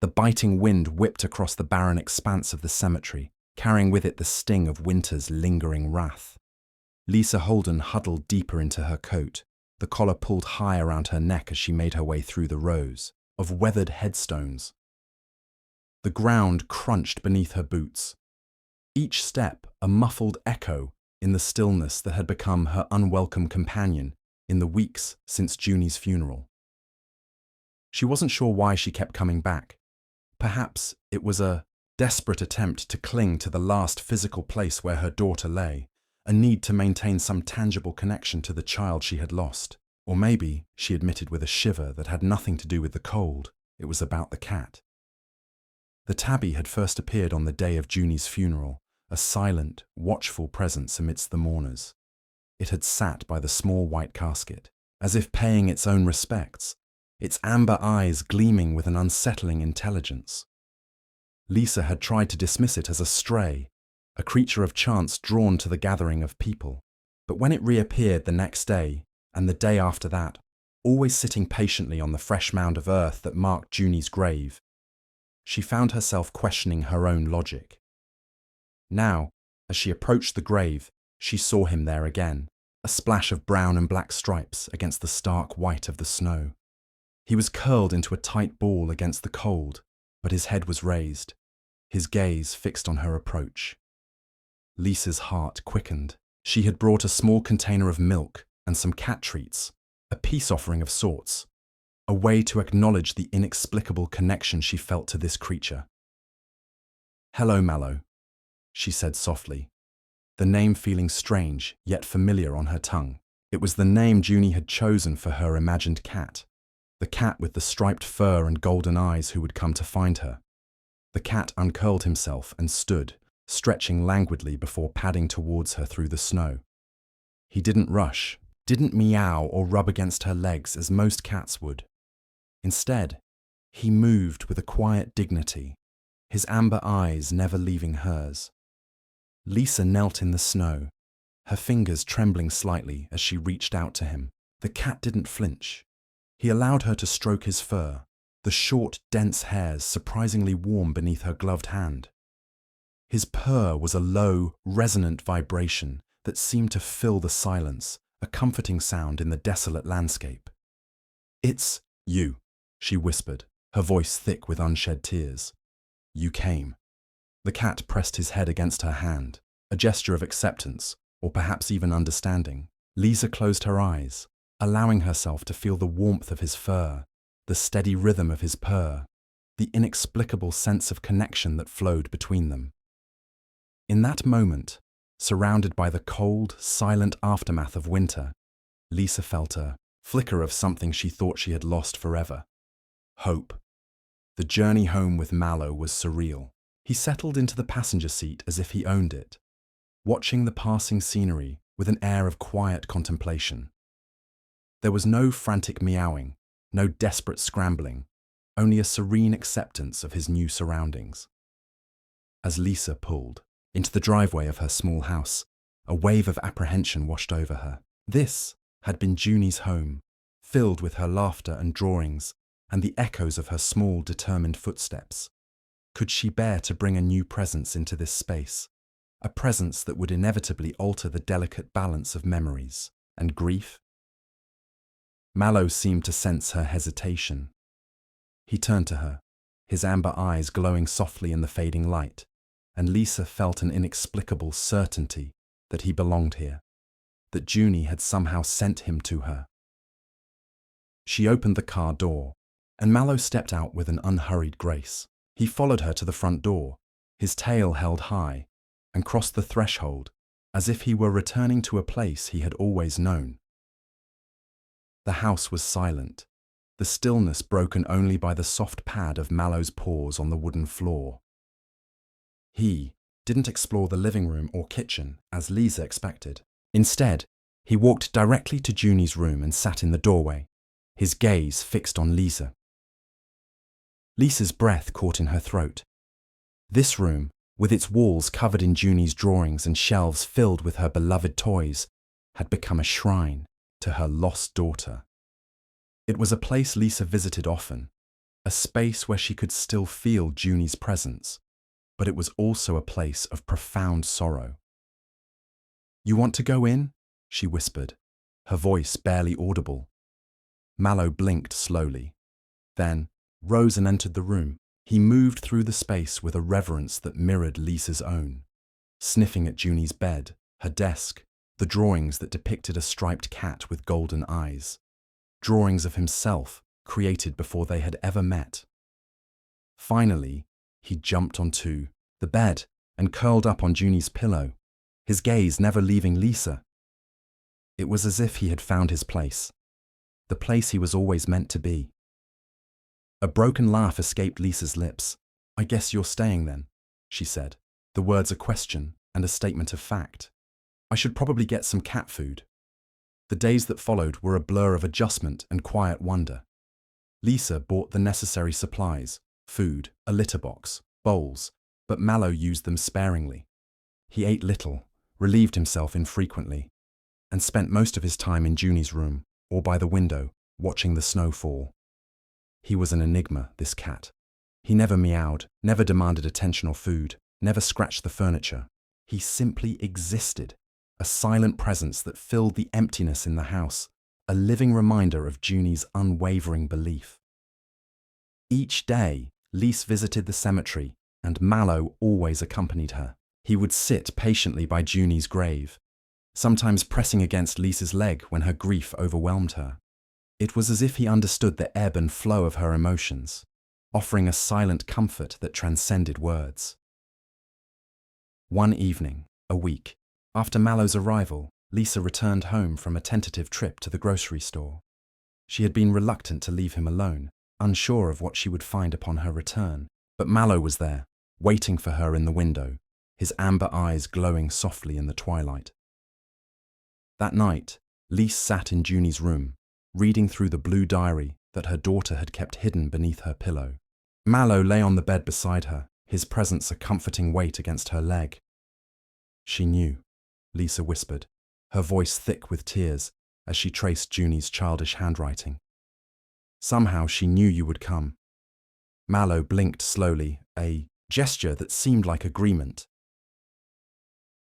The biting wind whipped across the barren expanse of the cemetery, carrying with it the sting of winter's lingering wrath. Lisa Holden huddled deeper into her coat, the collar pulled high around her neck as she made her way through the rows of weathered headstones. The ground crunched beneath her boots, each step a muffled echo in the stillness that had become her unwelcome companion in the weeks since Junie's funeral. She wasn't sure why she kept coming back. Perhaps it was a desperate attempt to cling to the last physical place where her daughter lay, a need to maintain some tangible connection to the child she had lost. Or maybe, she admitted with a shiver that had nothing to do with the cold, it was about the cat. The tabby had first appeared on the day of Junie's funeral, a silent, watchful presence amidst the mourners. It had sat by the small white casket, as if paying its own respects, its amber eyes gleaming with an unsettling intelligence. Lisa had tried to dismiss it as a stray, a creature of chance drawn to the gathering of people. But when it reappeared the next day, and the day after that, always sitting patiently on the fresh mound of earth that marked Junie's grave, she found herself questioning her own logic. Now, as she approached the grave, she saw him there again, a splash of brown and black stripes against the stark white of the snow. He was curled into a tight ball against the cold, but his head was raised, his gaze fixed on her approach. Lisa's heart quickened. She had brought a small container of milk and some cat treats, a peace offering of sorts, a way to acknowledge the inexplicable connection she felt to this creature. "Hello, Mallow," she said softly, the name feeling strange yet familiar on her tongue. It was the name Junie had chosen for her imagined cat, the cat with the striped fur and golden eyes who would come to find her. The cat uncurled himself and stood, stretching languidly before padding towards her through the snow. He didn't rush, didn't meow or rub against her legs as most cats would. Instead, he moved with a quiet dignity, his amber eyes never leaving hers. Lisa knelt in the snow, her fingers trembling slightly as she reached out to him. The cat didn't flinch. He allowed her to stroke his fur, the short, dense hairs surprisingly warm beneath her gloved hand. His purr was a low, resonant vibration that seemed to fill the silence, a comforting sound in the desolate landscape. "It's you," she whispered, her voice thick with unshed tears. "You came." The cat pressed his head against her hand, a gesture of acceptance, or perhaps even understanding. Lisa closed her eyes, allowing herself to feel the warmth of his fur, the steady rhythm of his purr, the inexplicable sense of connection that flowed between them. In that moment, surrounded by the cold, silent aftermath of winter, Lisa felt a flicker of something she thought she had lost forever: hope. The journey home with Mallow was surreal. He settled into the passenger seat as if he owned it, watching the passing scenery with an air of quiet contemplation. There was no frantic meowing, no desperate scrambling, only a serene acceptance of his new surroundings. As Lisa pulled into the driveway of her small house, a wave of apprehension washed over her. This had been Junie's home, filled with her laughter and drawings and the echoes of her small, determined footsteps. Could she bear to bring a new presence into this space, a presence that would inevitably alter the delicate balance of memories and grief? Mallow seemed to sense her hesitation. He turned to her, his amber eyes glowing softly in the fading light, and Lisa felt an inexplicable certainty that he belonged here, that Junie had somehow sent him to her. She opened the car door, and Mallow stepped out with an unhurried grace. He followed her to the front door, his tail held high, and crossed the threshold as if he were returning to a place he had always known. The house was silent, the stillness broken only by the soft pad of Mallow's paws on the wooden floor. He didn't explore the living room or kitchen as Lisa expected. Instead, he walked directly to Junie's room and sat in the doorway, his gaze fixed on Lisa. Lisa's breath caught in her throat. This room, with its walls covered in Junie's drawings and shelves filled with her beloved toys, had become a shrine to her lost daughter. It was a place Lisa visited often, a space where she could still feel Junie's presence, but it was also a place of profound sorrow. "You want to go in?" she whispered, her voice barely audible. Mallow blinked slowly, then rose and entered the room. He moved through the space with a reverence that mirrored Lisa's own, sniffing at Junie's bed, her desk, the drawings that depicted a striped cat with golden eyes, drawings of himself created before they had ever met. Finally, he jumped onto the bed and curled up on Junie's pillow, his gaze never leaving Lisa. It was as if he had found his place, the place he was always meant to be. A broken laugh escaped Lisa's lips. "I guess you're staying then," she said, the words a question and a statement of fact. "I should probably get some cat food." The days that followed were a blur of adjustment and quiet wonder. Lisa bought the necessary supplies, food, a litter box, bowls, but Mallow used them sparingly. He ate little, relieved himself infrequently, and spent most of his time in Junie's room or by the window, watching the snow fall. He was an enigma, this cat. He never meowed, never demanded attention or food, never scratched the furniture. He simply existed, a silent presence that filled the emptiness in the house, a living reminder of Junie's unwavering belief. Each day, Lise visited the cemetery, and Mallow always accompanied her. He would sit patiently by Junie's grave, sometimes pressing against Lisa's leg when her grief overwhelmed her. It was as if he understood the ebb and flow of her emotions, offering a silent comfort that transcended words. One evening, a week, after Mallow's arrival, Lisa returned home from a tentative trip to the grocery store. She had been reluctant to leave him alone, unsure of what she would find upon her return, but Mallow was there, waiting for her in the window, his amber eyes glowing softly in the twilight. That night, Lise sat in Junie's room, reading through the blue diary that her daughter had kept hidden beneath her pillow. Mallow lay on the bed beside her, his presence a comforting weight against her leg. "She knew," Lisa whispered, her voice thick with tears as she traced Junie's childish handwriting. "Somehow she knew you would come." Mallow blinked slowly, a gesture that seemed like agreement.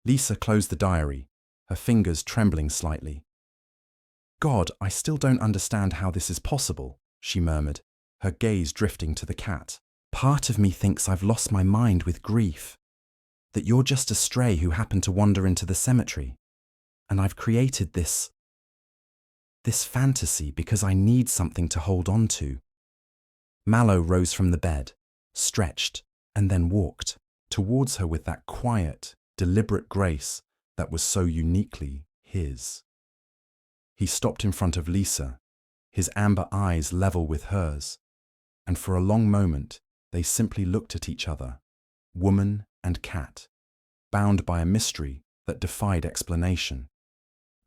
Lisa closed the diary, her fingers trembling slightly. "God, I still don't understand how this is possible," she murmured, her gaze drifting to the cat. "Part of me thinks I've lost my mind with grief, that you're just a stray who happened to wander into the cemetery, and I've created this fantasy because I need something to hold on to." Mallow rose from the bed, stretched, and then walked towards her with that quiet, deliberate grace that was so uniquely his. He stopped in front of Lisa, his amber eyes level with hers, and for a long moment they simply looked at each other, woman and cat, bound by a mystery that defied explanation.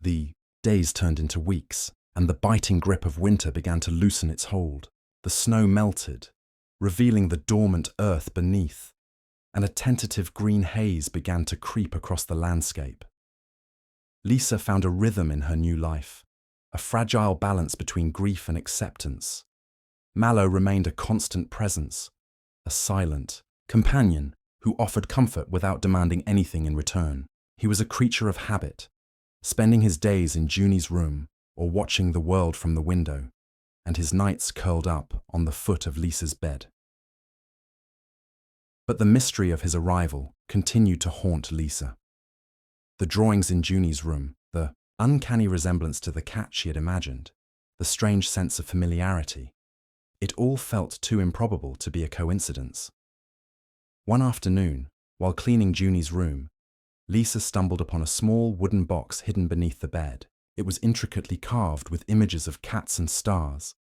The days turned into weeks, and the biting grip of winter began to loosen its hold. The snow melted, revealing the dormant earth beneath, and a tentative green haze began to creep across the landscape. Lisa found a rhythm in her new life, a fragile balance between grief and acceptance. Mallow remained a constant presence, a silent companion who offered comfort without demanding anything in return. He was a creature of habit, spending his days in Junie's room or watching the world from the window, and his nights curled up on the foot of Lisa's bed. But the mystery of his arrival continued to haunt Lisa. The drawings in Junie's room, the uncanny resemblance to the cat she had imagined, the strange sense of familiarity, it all felt too improbable to be a coincidence. One afternoon, while cleaning Junie's room, Lisa stumbled upon a small wooden box hidden beneath the bed. It was intricately carved with images of cats and stars,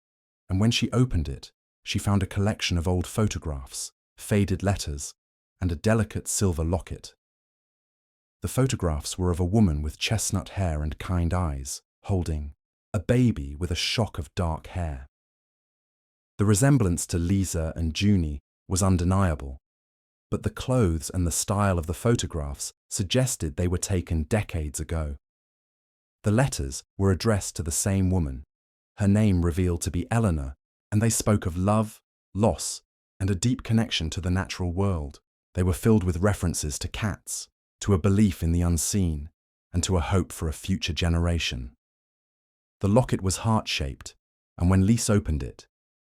and when she opened it, she found a collection of old photographs, faded letters, and a delicate silver locket. The photographs were of a woman with chestnut hair and kind eyes, holding a baby with a shock of dark hair. The resemblance to Lisa and Junie was undeniable, but the clothes and the style of the photographs suggested they were taken decades ago. The letters were addressed to the same woman, her name revealed to be Eleanor, and they spoke of love, loss, and a deep connection to the natural world. They were filled with references to cats, to a belief in the unseen, and to a hope for a future generation. The locket was heart-shaped, and when Lise opened it,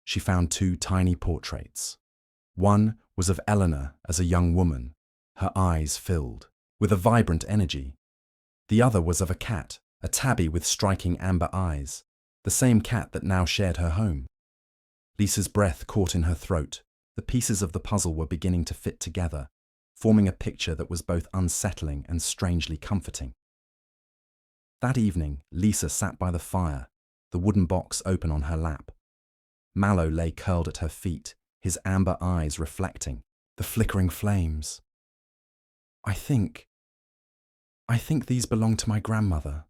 she found two tiny portraits. One was of Eleanor as a young woman, her eyes filled with a vibrant energy. The other was of a cat, a tabby with striking amber eyes, the same cat that now shared her home. Lisa's breath caught in her throat. The pieces of the puzzle were beginning to fit together, forming a picture that was both unsettling and strangely comforting. That evening, Lisa sat by the fire, the wooden box open on her lap. Mallow lay curled at her feet, his amber eyes reflecting the flickering flames. I think these belong to my grandmother,"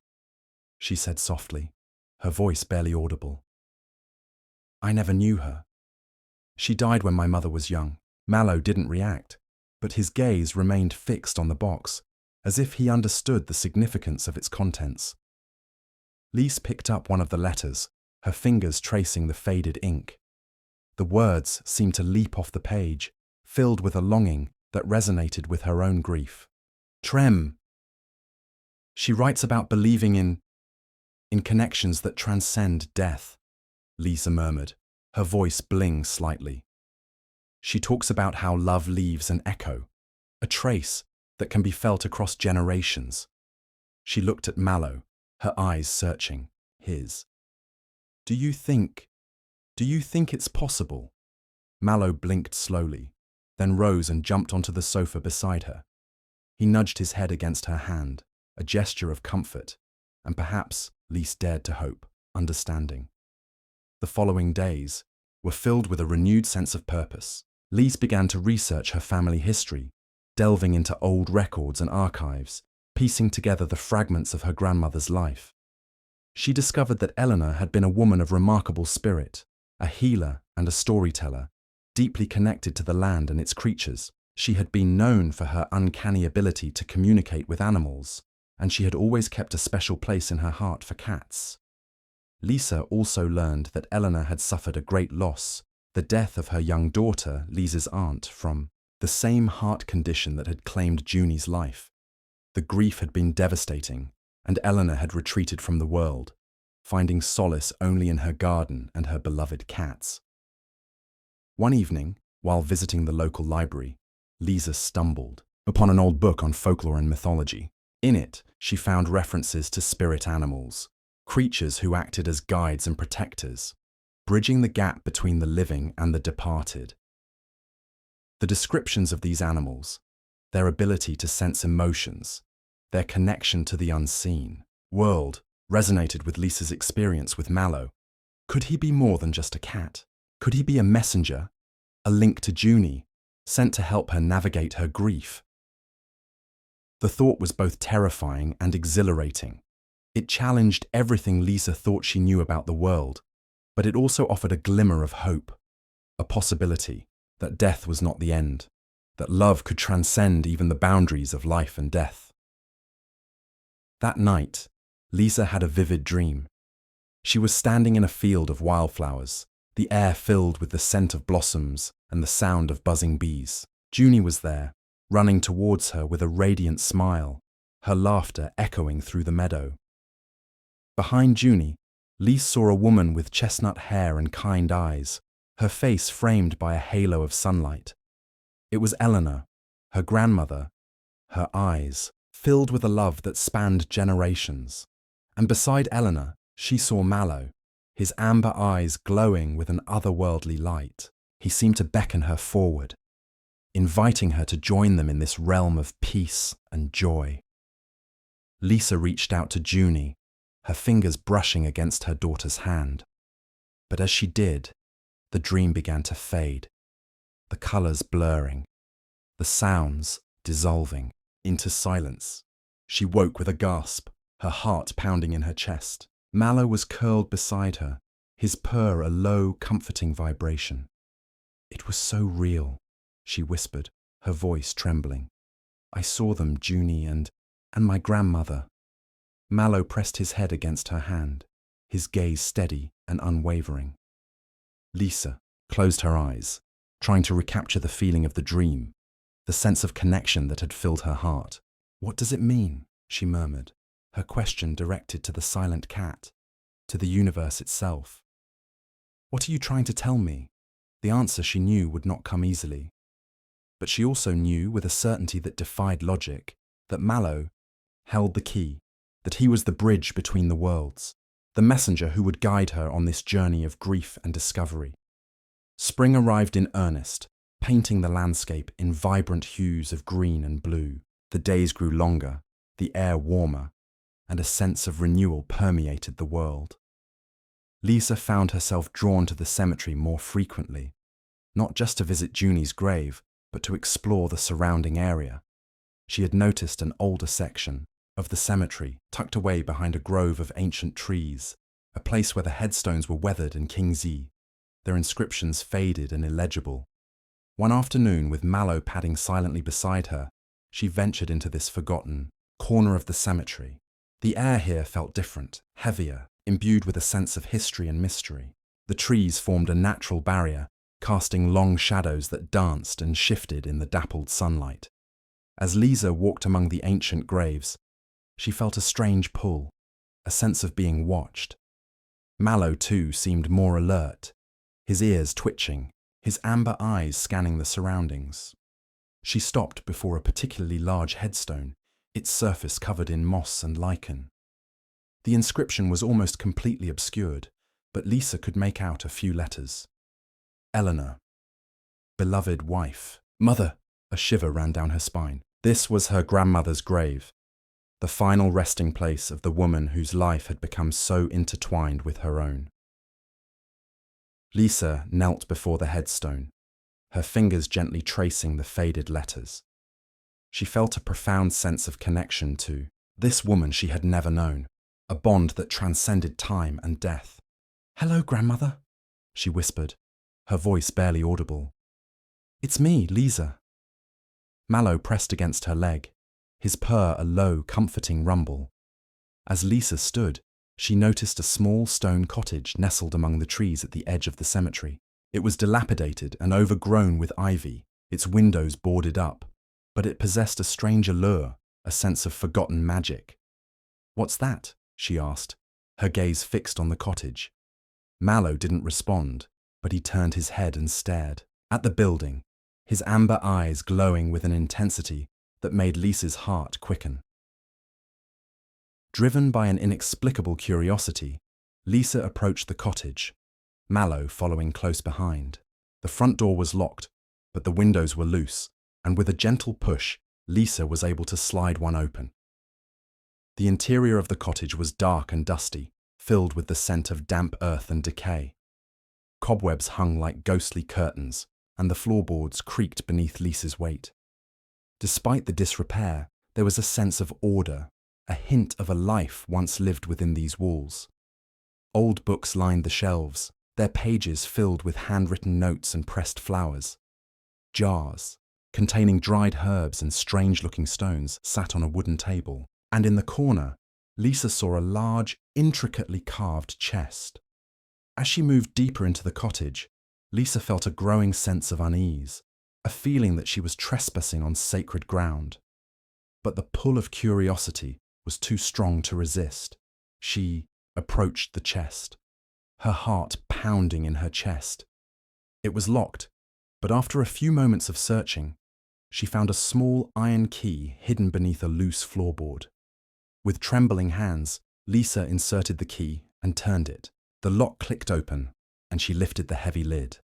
she said softly, her voice barely audible. "I never knew her. She died when my mother was young." Mallow didn't react, but his gaze remained fixed on the box, as if he understood the significance of its contents. Lise picked up one of the letters, her fingers tracing the faded ink. The words seemed to leap off the page, filled with a longing that resonated with her own grief. Trem. She writes about believing in connections that transcend death, Lisa murmured, her voice bling slightly. She talks about how love leaves an echo, a trace that can be felt across generations. She looked at Mallow, her eyes searching his. Do you think it's possible?" Mallow blinked slowly, then rose and jumped onto the sofa beside her. He nudged his head against her hand, a gesture of comfort, and perhaps Lise dared to hope, understanding. The following days were filled with a renewed sense of purpose. Lise began to research her family history, delving into old records and archives, piecing together the fragments of her grandmother's life. She discovered that Eleanor had been a woman of remarkable spirit, a healer and a storyteller, deeply connected to the land and its creatures. She had been known for her uncanny ability to communicate with animals, and she had always kept a special place in her heart for cats. Lisa also learned that Eleanor had suffered a great loss, the death of her young daughter, Lisa's aunt, from the same heart condition that had claimed Junie's life. The grief had been devastating, and Eleanor had retreated from the world, finding solace only in her garden and her beloved cats. One evening, while visiting the local library, Lisa stumbled upon an old book on folklore and mythology. In it, she found references to spirit animals, creatures who acted as guides and protectors, bridging the gap between the living and the departed. The descriptions of these animals, their ability to sense emotions, their connection to the unseen world, resonated with Lisa's experience with Mallow. Could he be more than just a cat? Could he be a messenger, a link to Junie, sent to help her navigate her grief? The thought was both terrifying and exhilarating. It challenged everything Lisa thought she knew about the world, but it also offered a glimmer of hope, a possibility that death was not the end, that love could transcend even the boundaries of life and death. That night, Lisa had a vivid dream. She was standing in a field of wildflowers, the air filled with the scent of blossoms and the sound of buzzing bees. Junie was there, running towards her with a radiant smile, her laughter echoing through the meadow. Behind Junie, Lise saw a woman with chestnut hair and kind eyes, her face framed by a halo of sunlight. It was Eleanor, her grandmother, her eyes filled with a love that spanned generations. And beside Eleanor, she saw Mallow, his amber eyes glowing with an otherworldly light. He seemed to beckon her forward, inviting her to join them in this realm of peace and joy. Lisa reached out to Junie, her fingers brushing against her daughter's hand. But as she did, the dream began to fade, the colors blurring, the sounds dissolving into silence. She woke with a gasp, her heart pounding in her chest. Mallow was curled beside her, his purr a low, comforting vibration. "It was so real," she whispered, her voice trembling. "I saw them, Junie and my grandmother." Mallow pressed his head against her hand, his gaze steady and unwavering. "Lisa, closed her eyes, trying to recapture the feeling of the dream, the sense of connection that had filled her heart. "What does it mean?" she murmured, her question directed to the silent cat, to the universe itself. "What are you trying to tell me?" The answer she knew would not come easily. But she also knew with a certainty that defied logic that Mallow held the key, that he was the bridge between the worlds, the messenger who would guide her on this journey of grief and discovery. Spring arrived in earnest, painting the landscape in vibrant hues of green and blue. The days grew longer, the air warmer, and a sense of renewal permeated the world. Lisa found herself drawn to the cemetery more frequently, not just to visit Junie's grave, but to explore the surrounding area. She had noticed an older section of the cemetery tucked away behind a grove of ancient trees, a place where the headstones were weathered and King's-y, their inscriptions faded and illegible. One afternoon, with Mallow padding silently beside her, she ventured into this forgotten corner of the cemetery. The air here felt different, heavier, imbued with a sense of history and mystery. The trees formed a natural barrier, casting long shadows that danced and shifted in the dappled sunlight. As Lisa walked among the ancient graves, she felt a strange pull, a sense of being watched. Mallow, too, seemed more alert, his ears twitching, his amber eyes scanning the surroundings. She stopped before a particularly large headstone, its surface covered in moss and lichen. The inscription was almost completely obscured, but Lisa could make out a few letters. Eleanor. Beloved wife. Mother. A shiver ran down her spine. This was her grandmother's grave, the final resting place of the woman whose life had become so intertwined with her own. Lisa knelt before the headstone, her fingers gently tracing the faded letters. She felt a profound sense of connection to this woman she had never known, a bond that transcended time and death. "Hello, grandmother," she whispered, her voice barely audible. "It's me, Lisa." Mallow pressed against her leg, his purr a low, comforting rumble. As Lisa stood, she noticed a small stone cottage nestled among the trees at the edge of the cemetery. It was dilapidated and overgrown with ivy, its windows boarded up, but it possessed a strange allure, a sense of forgotten magic. "What's that?" she asked, her gaze fixed on the cottage. Mallow didn't respond, but he turned his head and stared at the building, his amber eyes glowing with an intensity that made Lisa's heart quicken. Driven by an inexplicable curiosity, Lisa approached the cottage, Mallow following close behind. The front door was locked, but the windows were loose, and with a gentle push, Lisa was able to slide one open. The interior of the cottage was dark and dusty, filled with the scent of damp earth and decay. Cobwebs hung like ghostly curtains, and the floorboards creaked beneath Lisa's weight. Despite the disrepair, there was a sense of order, a hint of a life once lived within these walls. Old books lined the shelves, their pages filled with handwritten notes and pressed flowers. Jars, containing dried herbs and strange-looking stones, sat on a wooden table, and in the corner, Lisa saw a large, intricately carved chest. As she moved deeper into the cottage, Lisa felt a growing sense of unease, a feeling that she was trespassing on sacred ground. But the pull of curiosity was too strong to resist. She approached the chest, her heart pounding in her chest. It was locked, but after a few moments of searching, she found a small iron key hidden beneath a loose floorboard. With trembling hands, Lisa inserted the key and turned it. The lock clicked open, and she lifted the heavy lid.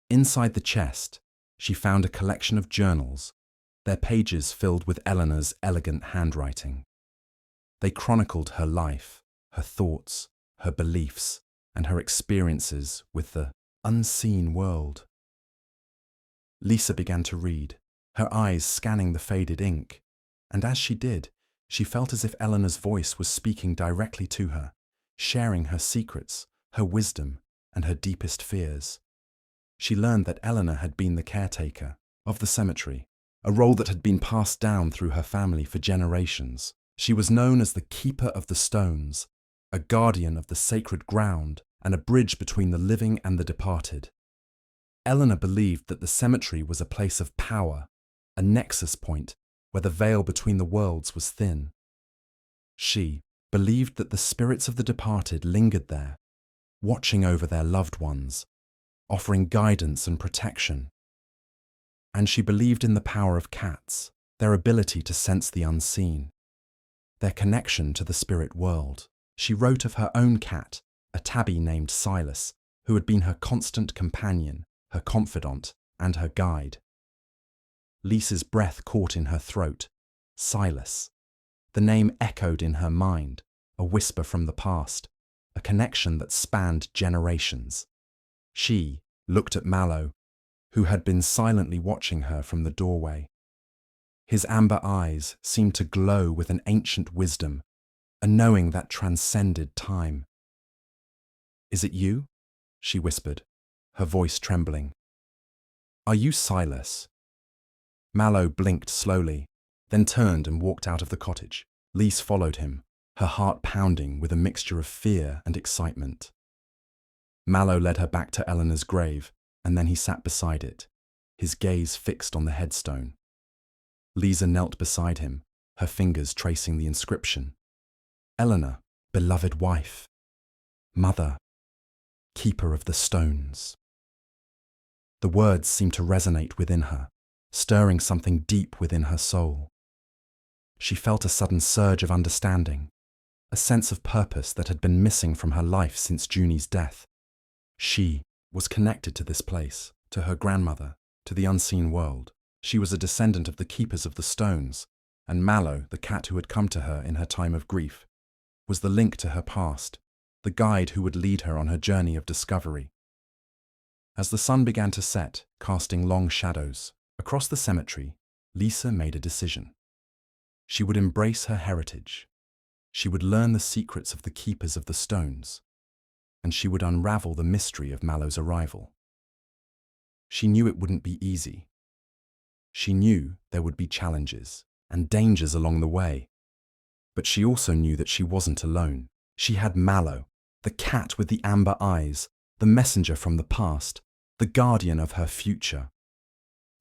Inside the chest, she found a collection of journals, their pages filled with Eleanor's elegant handwriting. They chronicled her life, her thoughts, her beliefs, and her experiences with the unseen world. Lisa began to read, her eyes scanning the faded ink, and as she did, she felt as if Eleanor's voice was speaking directly to her, sharing her secrets, her wisdom, and her deepest fears. She learned that Eleanor had been the caretaker of the cemetery, a role that had been passed down through her family for generations. She was known as the keeper of the stones, a guardian of the sacred ground, and a bridge between the living and the departed. Eleanor believed that the cemetery was a place of power, a nexus point where the veil between the worlds was thin. She believed that the spirits of the departed lingered there, watching over their loved ones, offering guidance and protection. And she believed in the power of cats, their ability to sense the unseen, their connection to the spirit world. She wrote of her own cat, a tabby named Silas, who had been her constant companion, her confidant, and her guide. Lisa's breath caught in her throat. Silas. The name echoed in her mind, a whisper from the past, a connection that spanned generations. She looked at Mallow, who had been silently watching her from the doorway. His amber eyes seemed to glow with an ancient wisdom, a knowing that transcended time. "Is it you?" she whispered, her voice trembling. "Are you Silas?" Mallow blinked slowly, then turned and walked out of the cottage. Lise followed him, her heart pounding with a mixture of fear and excitement. Mallow led her back to Eleanor's grave, and then he sat beside it, his gaze fixed on the headstone. Lisa knelt beside him, her fingers tracing the inscription. Eleanor, beloved wife, mother, keeper of the stones. The words seemed to resonate within her, stirring something deep within her soul. She felt a sudden surge of understanding, a sense of purpose that had been missing from her life since Junie's death. She was connected to this place, to her grandmother, to the unseen world. She was a descendant of the keepers of the stones, and Mallow, the cat who had come to her in her time of grief, was the link to her past, the guide who would lead her on her journey of discovery. As the sun began to set, casting long shadows, across the cemetery, Lisa made a decision. She would embrace her heritage. She would learn the secrets of the keepers of the stones, and she would unravel the mystery of Mallow's arrival. She knew it wouldn't be easy. She knew there would be challenges and dangers along the way. But she also knew that she wasn't alone. She had Mallow, the cat with the amber eyes, the messenger from the past, the guardian of her future.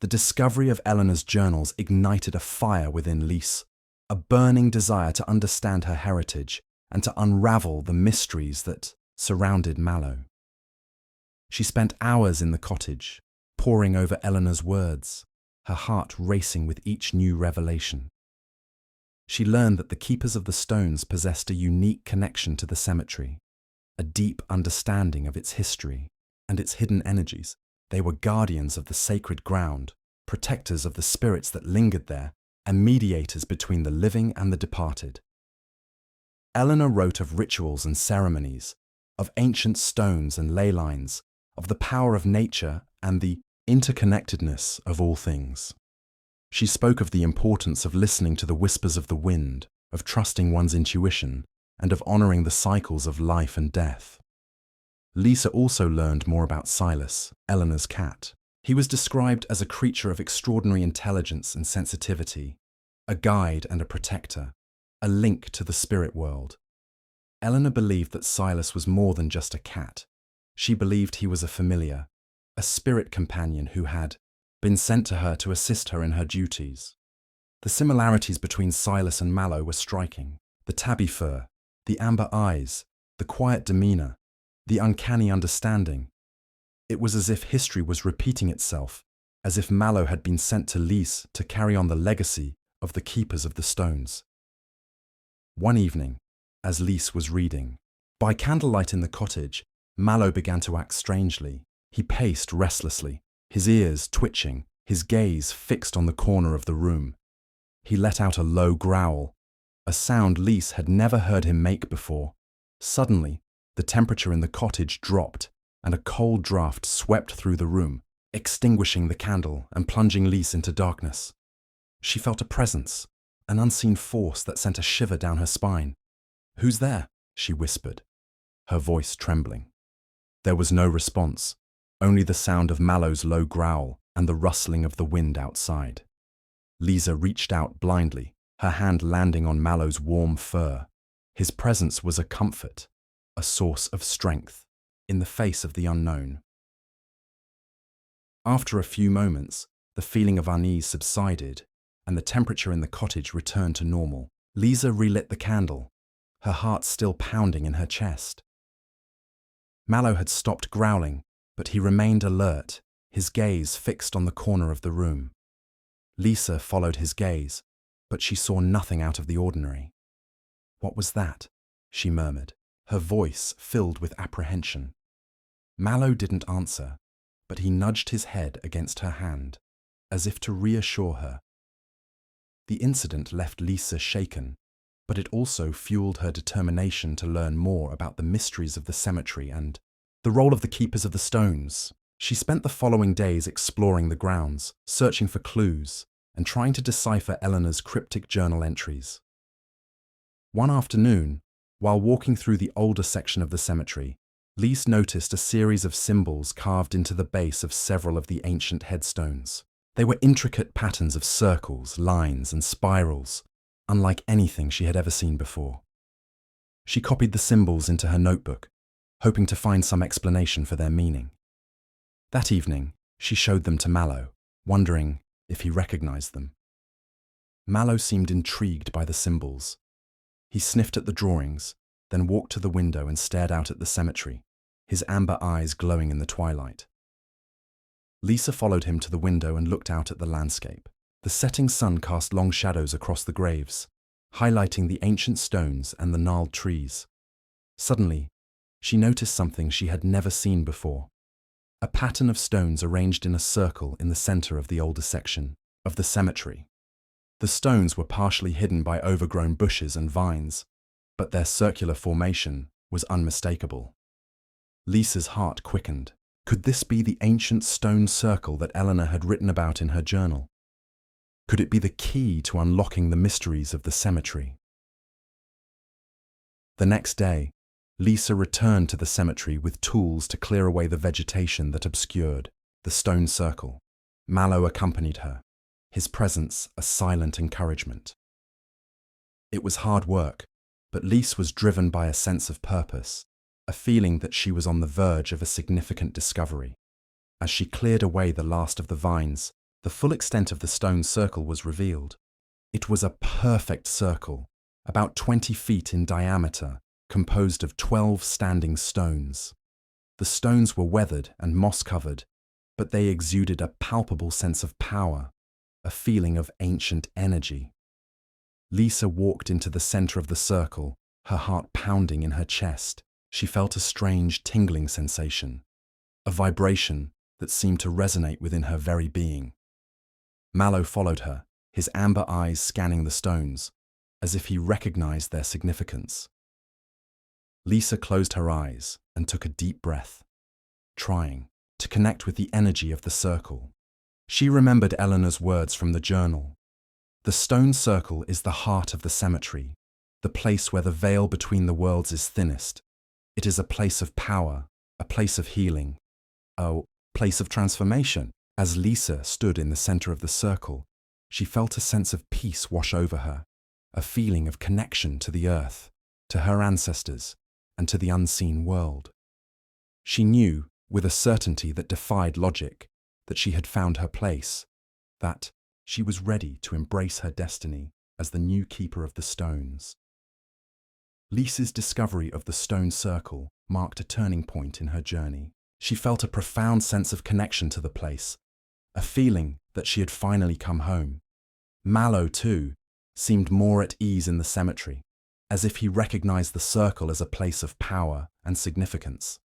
The discovery of Eleanor's journals ignited a fire within Lise, a burning desire to understand her heritage and to unravel the mysteries that surrounded Mallow. She spent hours in the cottage, poring over Eleanor's words, her heart racing with each new revelation. She learned that the keepers of the stones possessed a unique connection to the cemetery, a deep understanding of its history and its hidden energies. They were guardians of the sacred ground, protectors of the spirits that lingered there, and mediators between the living and the departed. Eleanor wrote of rituals and ceremonies, of ancient stones and ley lines, of the power of nature and the interconnectedness of all things. She spoke of the importance of listening to the whispers of the wind, of trusting one's intuition, and of honoring the cycles of life and death. Lisa also learned more about Silas, Eleanor's cat. He was described as a creature of extraordinary intelligence and sensitivity, a guide and a protector, a link to the spirit world. Eleanor believed that Silas was more than just a cat. She believed he was a familiar, a spirit companion who had been sent to her to assist her in her duties. The similarities between Silas and Mallow were striking. The tabby fur, the amber eyes, the quiet demeanor, the uncanny understanding. It was as if history was repeating itself, as if Mallow had been sent to Lise to carry on the legacy of the keepers of the stones. One evening, as Lise was reading, by candlelight in the cottage, Mallow began to act strangely. He paced restlessly, his ears twitching, his gaze fixed on the corner of the room. He let out a low growl, a sound Lise had never heard him make before. Suddenly, the temperature in the cottage dropped, and a cold draught swept through the room, extinguishing the candle and plunging Lise into darkness. She felt a presence, an unseen force that sent a shiver down her spine. "Who's there?" she whispered, her voice trembling. There was no response, only the sound of Mallow's low growl and the rustling of the wind outside. Lisa reached out blindly, her hand landing on Mallow's warm fur. His presence was a comfort, a source of strength, in the face of the unknown. After a few moments, the feeling of unease subsided, and the temperature in the cottage returned to normal. Lisa relit the candle, her heart still pounding in her chest. Mallow had stopped growling, but he remained alert, his gaze fixed on the corner of the room. Lisa followed his gaze, but she saw nothing out of the ordinary. "What was that?" she murmured, her voice filled with apprehension. Mallow didn't answer, but he nudged his head against her hand, as if to reassure her. The incident left Lisa shaken, but it also fueled her determination to learn more about the mysteries of the cemetery and the role of the keepers of the stones. She spent the following days exploring the grounds, searching for clues, and trying to decipher Eleanor's cryptic journal entries. One afternoon, while walking through the older section of the cemetery, Lisa noticed a series of symbols carved into the base of several of the ancient headstones. They were intricate patterns of circles, lines, and spirals, unlike anything she had ever seen before. She copied the symbols into her notebook, hoping to find some explanation for their meaning. That evening, she showed them to Mallow, wondering if he recognized them. Mallow seemed intrigued by the symbols. He sniffed at the drawings, then walked to the window and stared out at the cemetery, his amber eyes glowing in the twilight. Lisa followed him to the window and looked out at the landscape. The setting sun cast long shadows across the graves, highlighting the ancient stones and the gnarled trees. Suddenly, she noticed something she had never seen before. A pattern of stones arranged in a circle in the center of the older section of the cemetery. The stones were partially hidden by overgrown bushes and vines, but their circular formation was unmistakable. Lisa's heart quickened. Could this be the ancient stone circle that Eleanor had written about in her journal? Could it be the key to unlocking the mysteries of the cemetery? The next day, Lisa returned to the cemetery with tools to clear away the vegetation that obscured the stone circle. Mallow accompanied her, his presence a silent encouragement. It was hard work, but Lisa was driven by a sense of purpose, a feeling that she was on the verge of a significant discovery. As she cleared away the last of the vines, the full extent of the stone circle was revealed. It was a perfect circle, about 20 feet in diameter, composed of 12 standing stones. The stones were weathered and moss-covered, but they exuded a palpable sense of power, a feeling of ancient energy. Lisa walked into the center of the circle, her heart pounding in her chest. She felt a strange tingling sensation, a vibration that seemed to resonate within her very being. Mallow followed her, his amber eyes scanning the stones, as if he recognized their significance. Lisa closed her eyes and took a deep breath, trying to connect with the energy of the circle. She remembered Eleanor's words from the journal. The stone circle is the heart of the cemetery, the place where the veil between the worlds is thinnest. It is a place of power, a place of healing, a place of transformation. As Lisa stood in the center of the circle, she felt a sense of peace wash over her, a feeling of connection to the earth, to her ancestors, and to the unseen world. She knew, with a certainty that defied logic, that she had found her place, that she was ready to embrace her destiny as the new keeper of the stones. Lisa's discovery of the stone circle marked a turning point in her journey. She felt a profound sense of connection to the place, a feeling that she had finally come home. Mallow, too, seemed more at ease in the cemetery, as if he recognized the circle as a place of power and significance.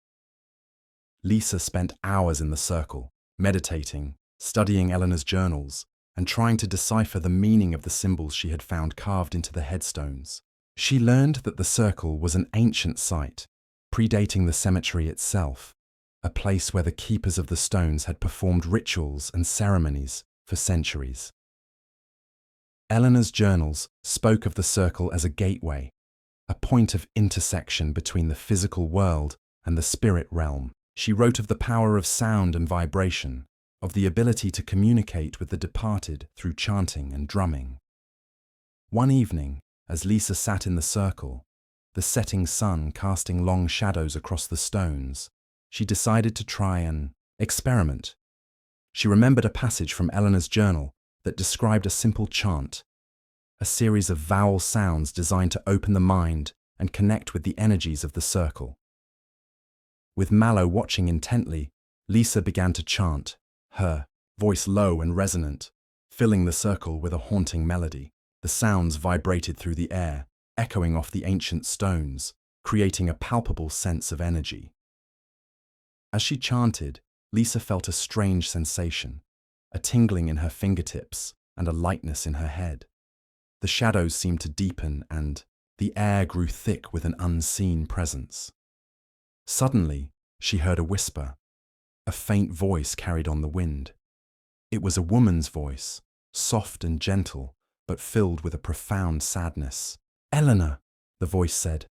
Lisa spent hours in the circle, meditating, studying Eleanor's journals, and trying to decipher the meaning of the symbols she had found carved into the headstones. She learned that the circle was an ancient site, predating the cemetery itself, a place where the keepers of the stones had performed rituals and ceremonies for centuries. Eleanor's journals spoke of the circle as a gateway, a point of intersection between the physical world and the spirit realm. She wrote of the power of sound and vibration, of the ability to communicate with the departed through chanting and drumming. One evening, as Lisa sat in the circle, the setting sun casting long shadows across the stones, she decided to try an experiment. She remembered a passage from Eleanor's journal that described a simple chant, a series of vowel sounds designed to open the mind and connect with the energies of the circle. With Mallow watching intently, Lisa began to chant, her voice low and resonant, filling the circle with a haunting melody. The sounds vibrated through the air, echoing off the ancient stones, creating a palpable sense of energy. As she chanted, Lisa felt a strange sensation, a tingling in her fingertips and a lightness in her head. The shadows seemed to deepen and the air grew thick with an unseen presence. Suddenly, she heard a whisper. A faint voice carried on the wind. It was a woman's voice, soft and gentle, but filled with a profound sadness. "Eleanor," the voice said.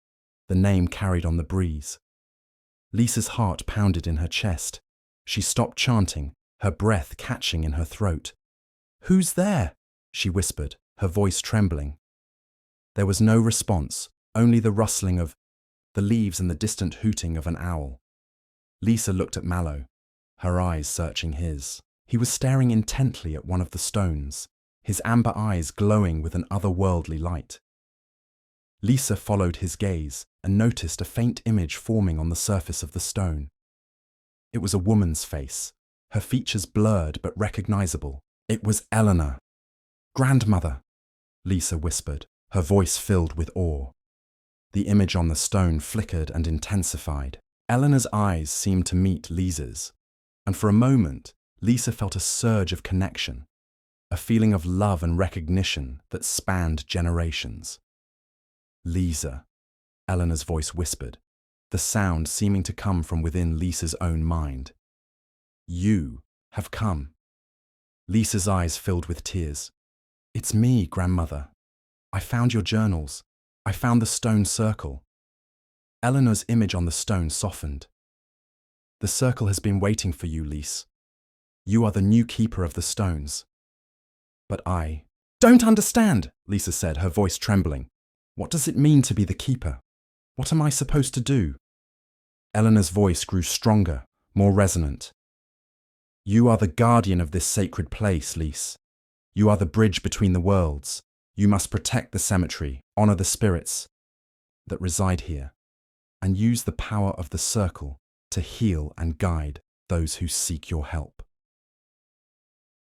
The name carried on the breeze. Lisa's heart pounded in her chest. She stopped chanting, her breath catching in her throat. "Who's there?" she whispered, her voice trembling. There was no response, only the rustling of the leaves and the distant hooting of an owl. Lisa looked at Mallow, her eyes searching his. He was staring intently at one of the stones, his amber eyes glowing with an otherworldly light. Lisa followed his gaze and noticed a faint image forming on the surface of the stone. It was a woman's face, her features blurred but recognizable. It was Eleanor. "Grandmother," Lisa whispered, her voice filled with awe. The image on the stone flickered and intensified. Eleanor's eyes seemed to meet Lisa's, and for a moment, Lisa felt a surge of connection, a feeling of love and recognition that spanned generations. "Lisa," Eleanor's voice whispered, the sound seeming to come from within Lisa's own mind. "You have come." Lisa's eyes filled with tears. "It's me, Grandmother. I found your journals. I found the stone circle." Eleanor's image on the stone softened. "The circle has been waiting for you, Lise. You are the new keeper of the stones." "But I don't understand," Lisa said, her voice trembling. "What does it mean to be the keeper? What am I supposed to do?" Eleanor's voice grew stronger, more resonant. "You are the guardian of this sacred place, Lise. You are the bridge between the worlds. You must protect the cemetery, honor the spirits that reside here, and use the power of the circle to heal and guide those who seek your help."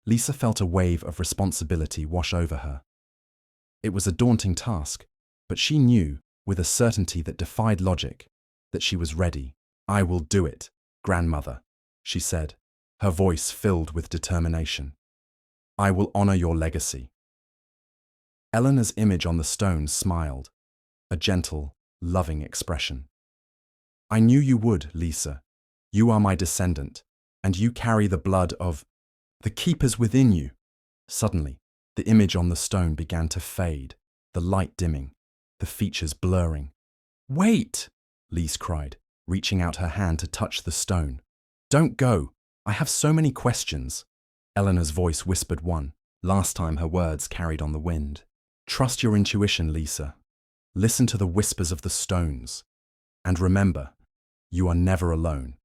Lisa felt a wave of responsibility wash over her. It was a daunting task, but she knew, with a certainty that defied logic, that she was ready. "I will do it, Grandmother," she said, her voice filled with determination. "I will honor your legacy." Eleanor's image on the stone smiled, a gentle, loving expression. "I knew you would, Lisa. You are my descendant, and you carry the blood of the keepers within you." Suddenly, the image on the stone began to fade, the light dimming, the features blurring. "Wait!" Lise cried, reaching out her hand to touch the stone. "Don't go. I have so many questions." Eleanor's voice whispered one. Last time her words carried on the wind. "Trust your intuition, Lisa. Listen to the whispers of the stones. And remember, you are never alone."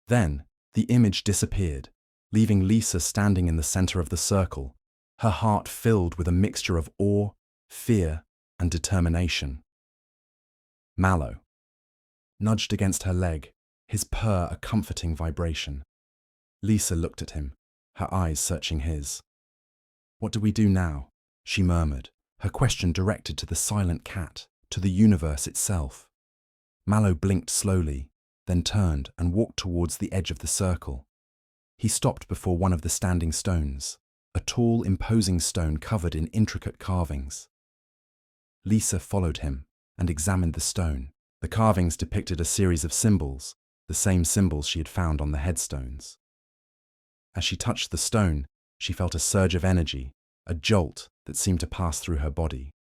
Then, the image disappeared, leaving Lisa standing in the center of the circle, her heart filled with a mixture of awe, fear, and determination. Mallow nudged against her leg, his purr a comforting vibration. Lisa looked at him, her eyes searching his. "What do we do now?" she murmured, her question directed to the silent cat, to the universe itself. Mallow blinked slowly, then turned and walked towards the edge of the circle. He stopped before one of the standing stones, a tall, imposing stone covered in intricate carvings. Lisa followed him and examined the stone. The carvings depicted a series of symbols, the same symbols she had found on the headstones. As she touched the stone, she felt a surge of energy, a jolt that seemed to pass through her body.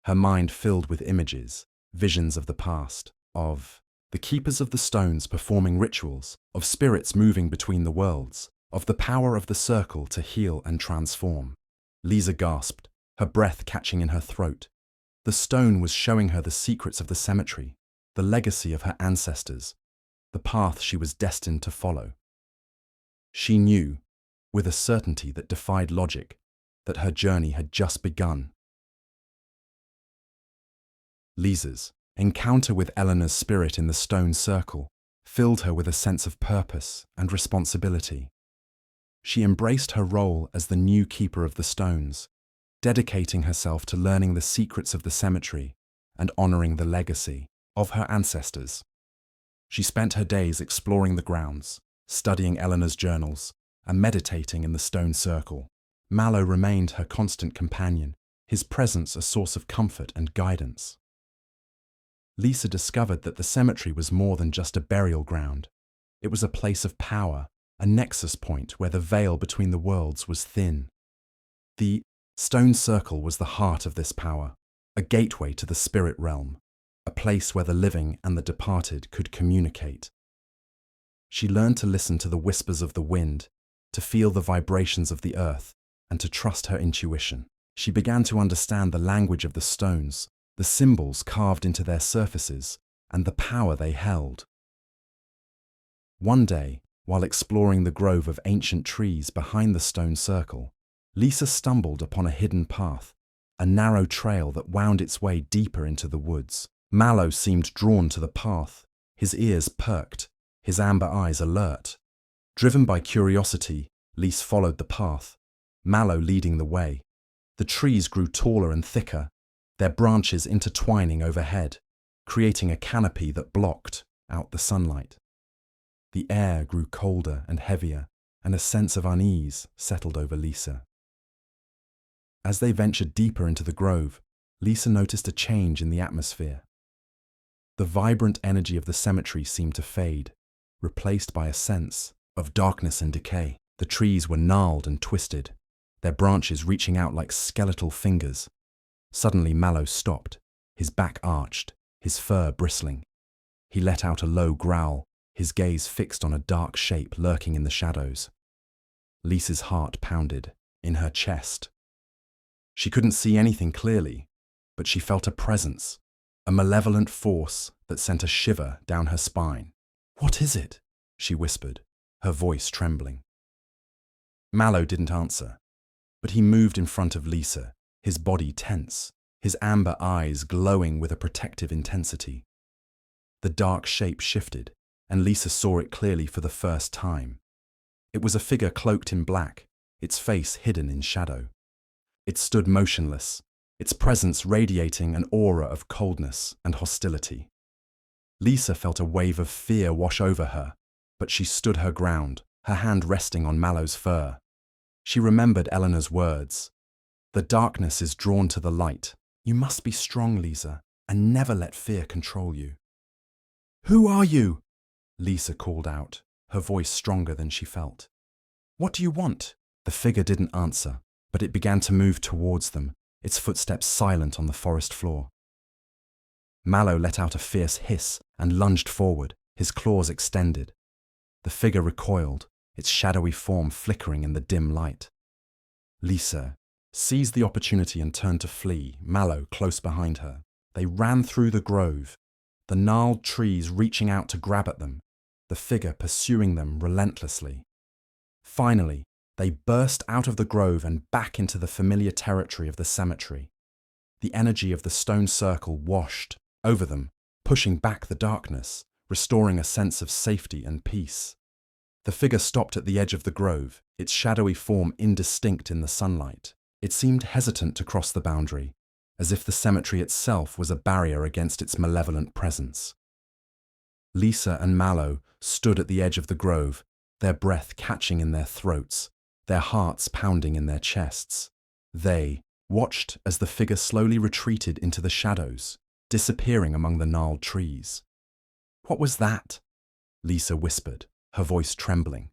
Her mind filled with images, visions of the past, of the keepers of the stones performing rituals, of spirits moving between the worlds, of the power of the circle to heal and transform. Lisa gasped, her breath catching in her throat. The stone was showing her the secrets of the cemetery, the legacy of her ancestors, the path she was destined to follow. She knew with a certainty that defied logic, that her journey had just begun. Lisa's encounter with Eleanor's spirit in the stone circle filled her with a sense of purpose and responsibility. She embraced her role as the new keeper of the stones, dedicating herself to learning the secrets of the cemetery and honoring the legacy of her ancestors. She spent her days exploring the grounds, studying Eleanor's journals, and meditating in the stone circle. Mallow remained her constant companion, his presence a source of comfort and guidance. Lisa discovered that the cemetery was more than just a burial ground. It was a place of power, a nexus point where the veil between the worlds was thin. The stone circle was the heart of this power, a gateway to the spirit realm, a place where the living and the departed could communicate. She learned to listen to the whispers of the wind, to feel the vibrations of the earth, and to trust her intuition. She began to understand the language of the stones, the symbols carved into their surfaces, and the power they held. One day, while exploring the grove of ancient trees behind the stone circle, Lisa stumbled upon a hidden path, a narrow trail that wound its way deeper into the woods. Mallow seemed drawn to the path, his ears perked, his amber eyes alert. Driven by curiosity, Lisa followed the path, Mallow leading the way. The trees grew taller and thicker, their branches intertwining overhead, creating a canopy that blocked out the sunlight. The air grew colder and heavier, and a sense of unease settled over Lisa. As they ventured deeper into the grove, Lisa noticed a change in the atmosphere. The vibrant energy of the cemetery seemed to fade, replaced by a sense of darkness and decay. The trees were gnarled and twisted, their branches reaching out like skeletal fingers. Suddenly Mallow stopped, his back arched, his fur bristling. He let out a low growl, his gaze fixed on a dark shape lurking in the shadows. Lisa's heart pounded in her chest. She couldn't see anything clearly, but she felt a presence, a malevolent force that sent a shiver down her spine. "What is it?" she whispered, her voice trembling. Mallow didn't answer, but he moved in front of Lisa, his body tense, his amber eyes glowing with a protective intensity. The dark shape shifted, and Lisa saw it clearly for the first time. It was a figure cloaked in black, its face hidden in shadow. It stood motionless, its presence radiating an aura of coldness and hostility. Lisa felt a wave of fear wash over her, but she stood her ground, her hand resting on Mallow's fur. She remembered Eleanor's words. "The darkness is drawn to the light. You must be strong, Lisa, and never let fear control you." "Who are you?" Lisa called out, her voice stronger than she felt. "What do you want?" The figure didn't answer, but it began to move towards them, its footsteps silent on the forest floor. Mallow let out a fierce hiss and lunged forward, his claws extended. The figure recoiled, its shadowy form flickering in the dim light. Lisa seized the opportunity and turned to flee, Mallow close behind her. They ran through the grove, the gnarled trees reaching out to grab at them, the figure pursuing them relentlessly. Finally, they burst out of the grove and back into the familiar territory of the cemetery. The energy of the stone circle washed over them, pushing back the darkness, restoring a sense of safety and peace. The figure stopped at the edge of the grove, its shadowy form indistinct in the sunlight. It seemed hesitant to cross the boundary, as if the cemetery itself was a barrier against its malevolent presence. Lisa and Mallow stood at the edge of the grove, their breath catching in their throats, their hearts pounding in their chests. They watched as the figure slowly retreated into the shadows, disappearing among the gnarled trees. "What was that?" Lisa whispered, her voice trembling.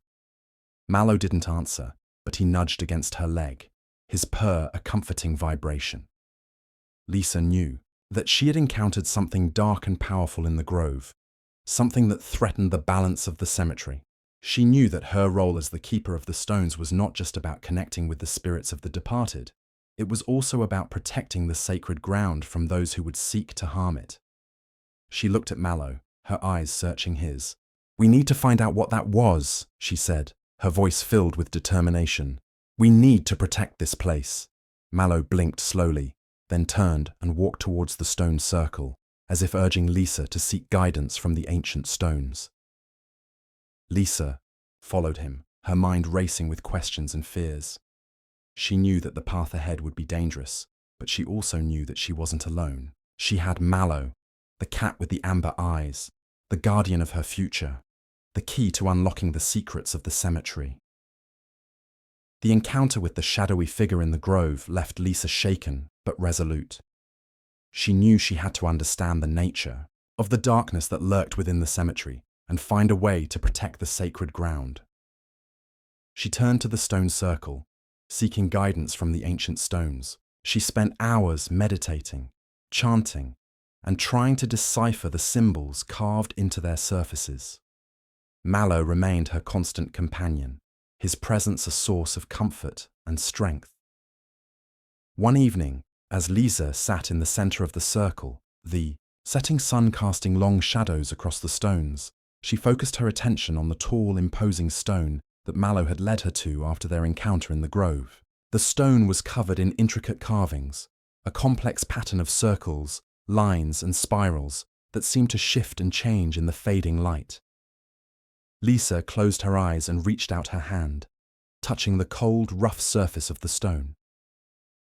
Mallow didn't answer, but he nudged against her leg, his purr a comforting vibration. Lisa knew that she had encountered something dark and powerful in the grove, something that threatened the balance of the cemetery. She knew that her role as the keeper of the stones was not just about connecting with the spirits of the departed. It was also about protecting the sacred ground from those who would seek to harm it. She looked at Mallow, her eyes searching his. "We need to find out what that was," she said, her voice filled with determination. "We need to protect this place." Mallow blinked slowly, then turned and walked towards the stone circle, as if urging Lisa to seek guidance from the ancient stones. Lisa followed him, her mind racing with questions and fears. She knew that the path ahead would be dangerous, but she also knew that she wasn't alone. She had Mallow, the cat with the amber eyes, the guardian of her future, the key to unlocking the secrets of the cemetery. The encounter with the shadowy figure in the grove left Lisa shaken but resolute. She knew she had to understand the nature of the darkness that lurked within the cemetery and find a way to protect the sacred ground. She turned to the stone circle, seeking guidance from the ancient stones. She spent hours meditating, chanting, and trying to decipher the symbols carved into their surfaces. Mallow remained her constant companion, his presence a source of comfort and strength. One evening, as Lisa sat in the center of the circle, the setting sun casting long shadows across the stones, she focused her attention on the tall, imposing stone that Mallow had led her to after their encounter in the grove. The stone was covered in intricate carvings, a complex pattern of circles, lines, and spirals that seemed to shift and change in the fading light. Lisa closed her eyes and reached out her hand, touching the cold, rough surface of the stone.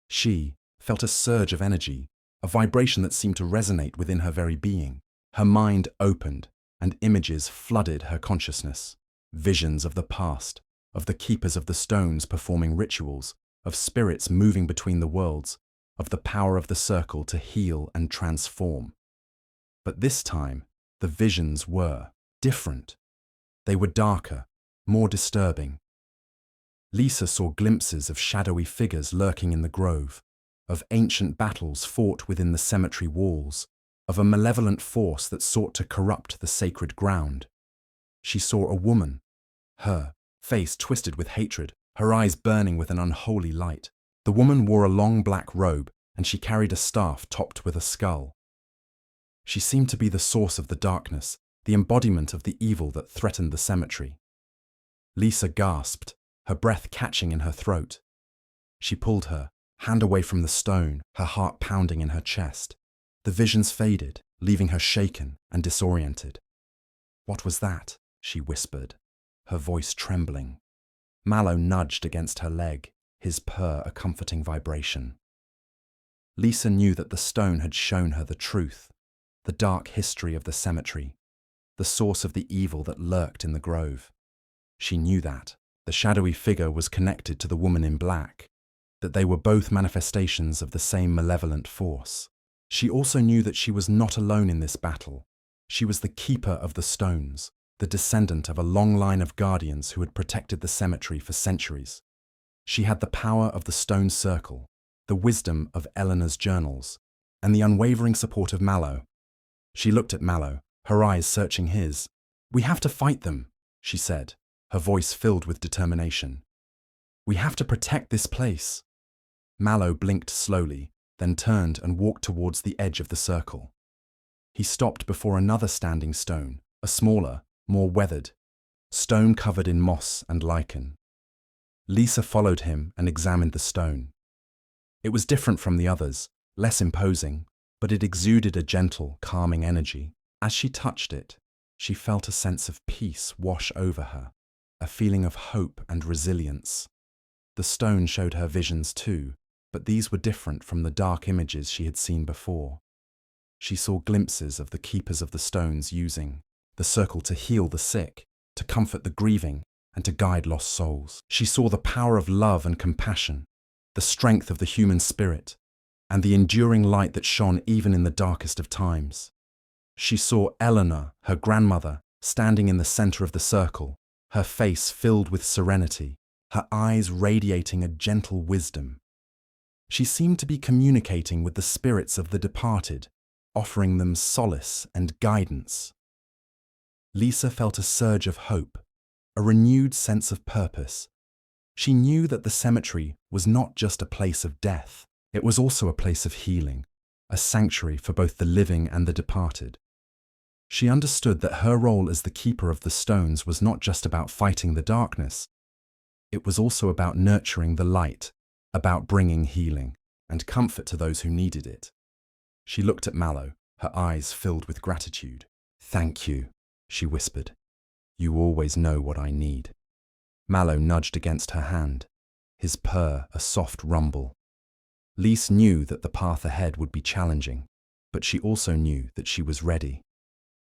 She felt a surge of energy, a vibration that seemed to resonate within her very being. Her mind opened, and images flooded her consciousness. Visions of the past, of the keepers of the stones performing rituals, of spirits moving between the worlds, of the power of the circle to heal and transform. But this time, the visions were different. They were darker, more disturbing. Lisa saw glimpses of shadowy figures lurking in the grove, of ancient battles fought within the cemetery walls, of a malevolent force that sought to corrupt the sacred ground. She saw a woman, her face twisted with hatred, her eyes burning with an unholy light. The woman wore a long black robe, and she carried a staff topped with a skull. She seemed to be the source of the darkness, the embodiment of the evil that threatened the cemetery. Lisa gasped, her breath catching in her throat. She pulled her hand away from the stone, her heart pounding in her chest. The visions faded, leaving her shaken and disoriented. "What was that?" she whispered, her voice trembling. Mallow nudged against her leg, his purr a comforting vibration. Lisa knew that the stone had shown her the truth, the dark history of the cemetery, the source of the evil that lurked in the grove. She knew that the shadowy figure was connected to the woman in black, that they were both manifestations of the same malevolent force. She also knew that she was not alone in this battle. She was the keeper of the stones, the descendant of a long line of guardians who had protected the cemetery for centuries. She had the power of the stone circle, the wisdom of Eleanor's journals, and the unwavering support of Mallow. She looked at Mallow, her eyes searching his. "We have to fight them," she said, her voice filled with determination. "We have to protect this place." Mallow blinked slowly, then turned and walked towards the edge of the circle. He stopped before another standing stone, a smaller, more weathered, stone covered in moss and lichen. Lisa followed him and examined the stone. It was different from the others, less imposing, but it exuded a gentle, calming energy. As she touched it, she felt a sense of peace wash over her, a feeling of hope and resilience. The stone showed her visions too, but these were different from the dark images she had seen before. She saw glimpses of the keepers of the stones using the circle to heal the sick, to comfort the grieving, and to guide lost souls. She saw the power of love and compassion, the strength of the human spirit, and the enduring light that shone even in the darkest of times. She saw Eleanor, her grandmother, standing in the center of the circle, her face filled with serenity, her eyes radiating a gentle wisdom. She seemed to be communicating with the spirits of the departed, offering them solace and guidance. Lisa felt a surge of hope, a renewed sense of purpose. She knew that the cemetery was not just a place of death, it was also a place of healing, a sanctuary for both the living and the departed. She understood that her role as the keeper of the stones was not just about fighting the darkness, It was also about nurturing the light, about bringing healing and comfort to those who needed it. She looked at Mallow, her eyes filled with gratitude. "Thank you," she whispered. "You always know what I need." Mallow nudged against her hand, his purr a soft rumble. Lise knew that the path ahead would be challenging, but she also knew that she was ready.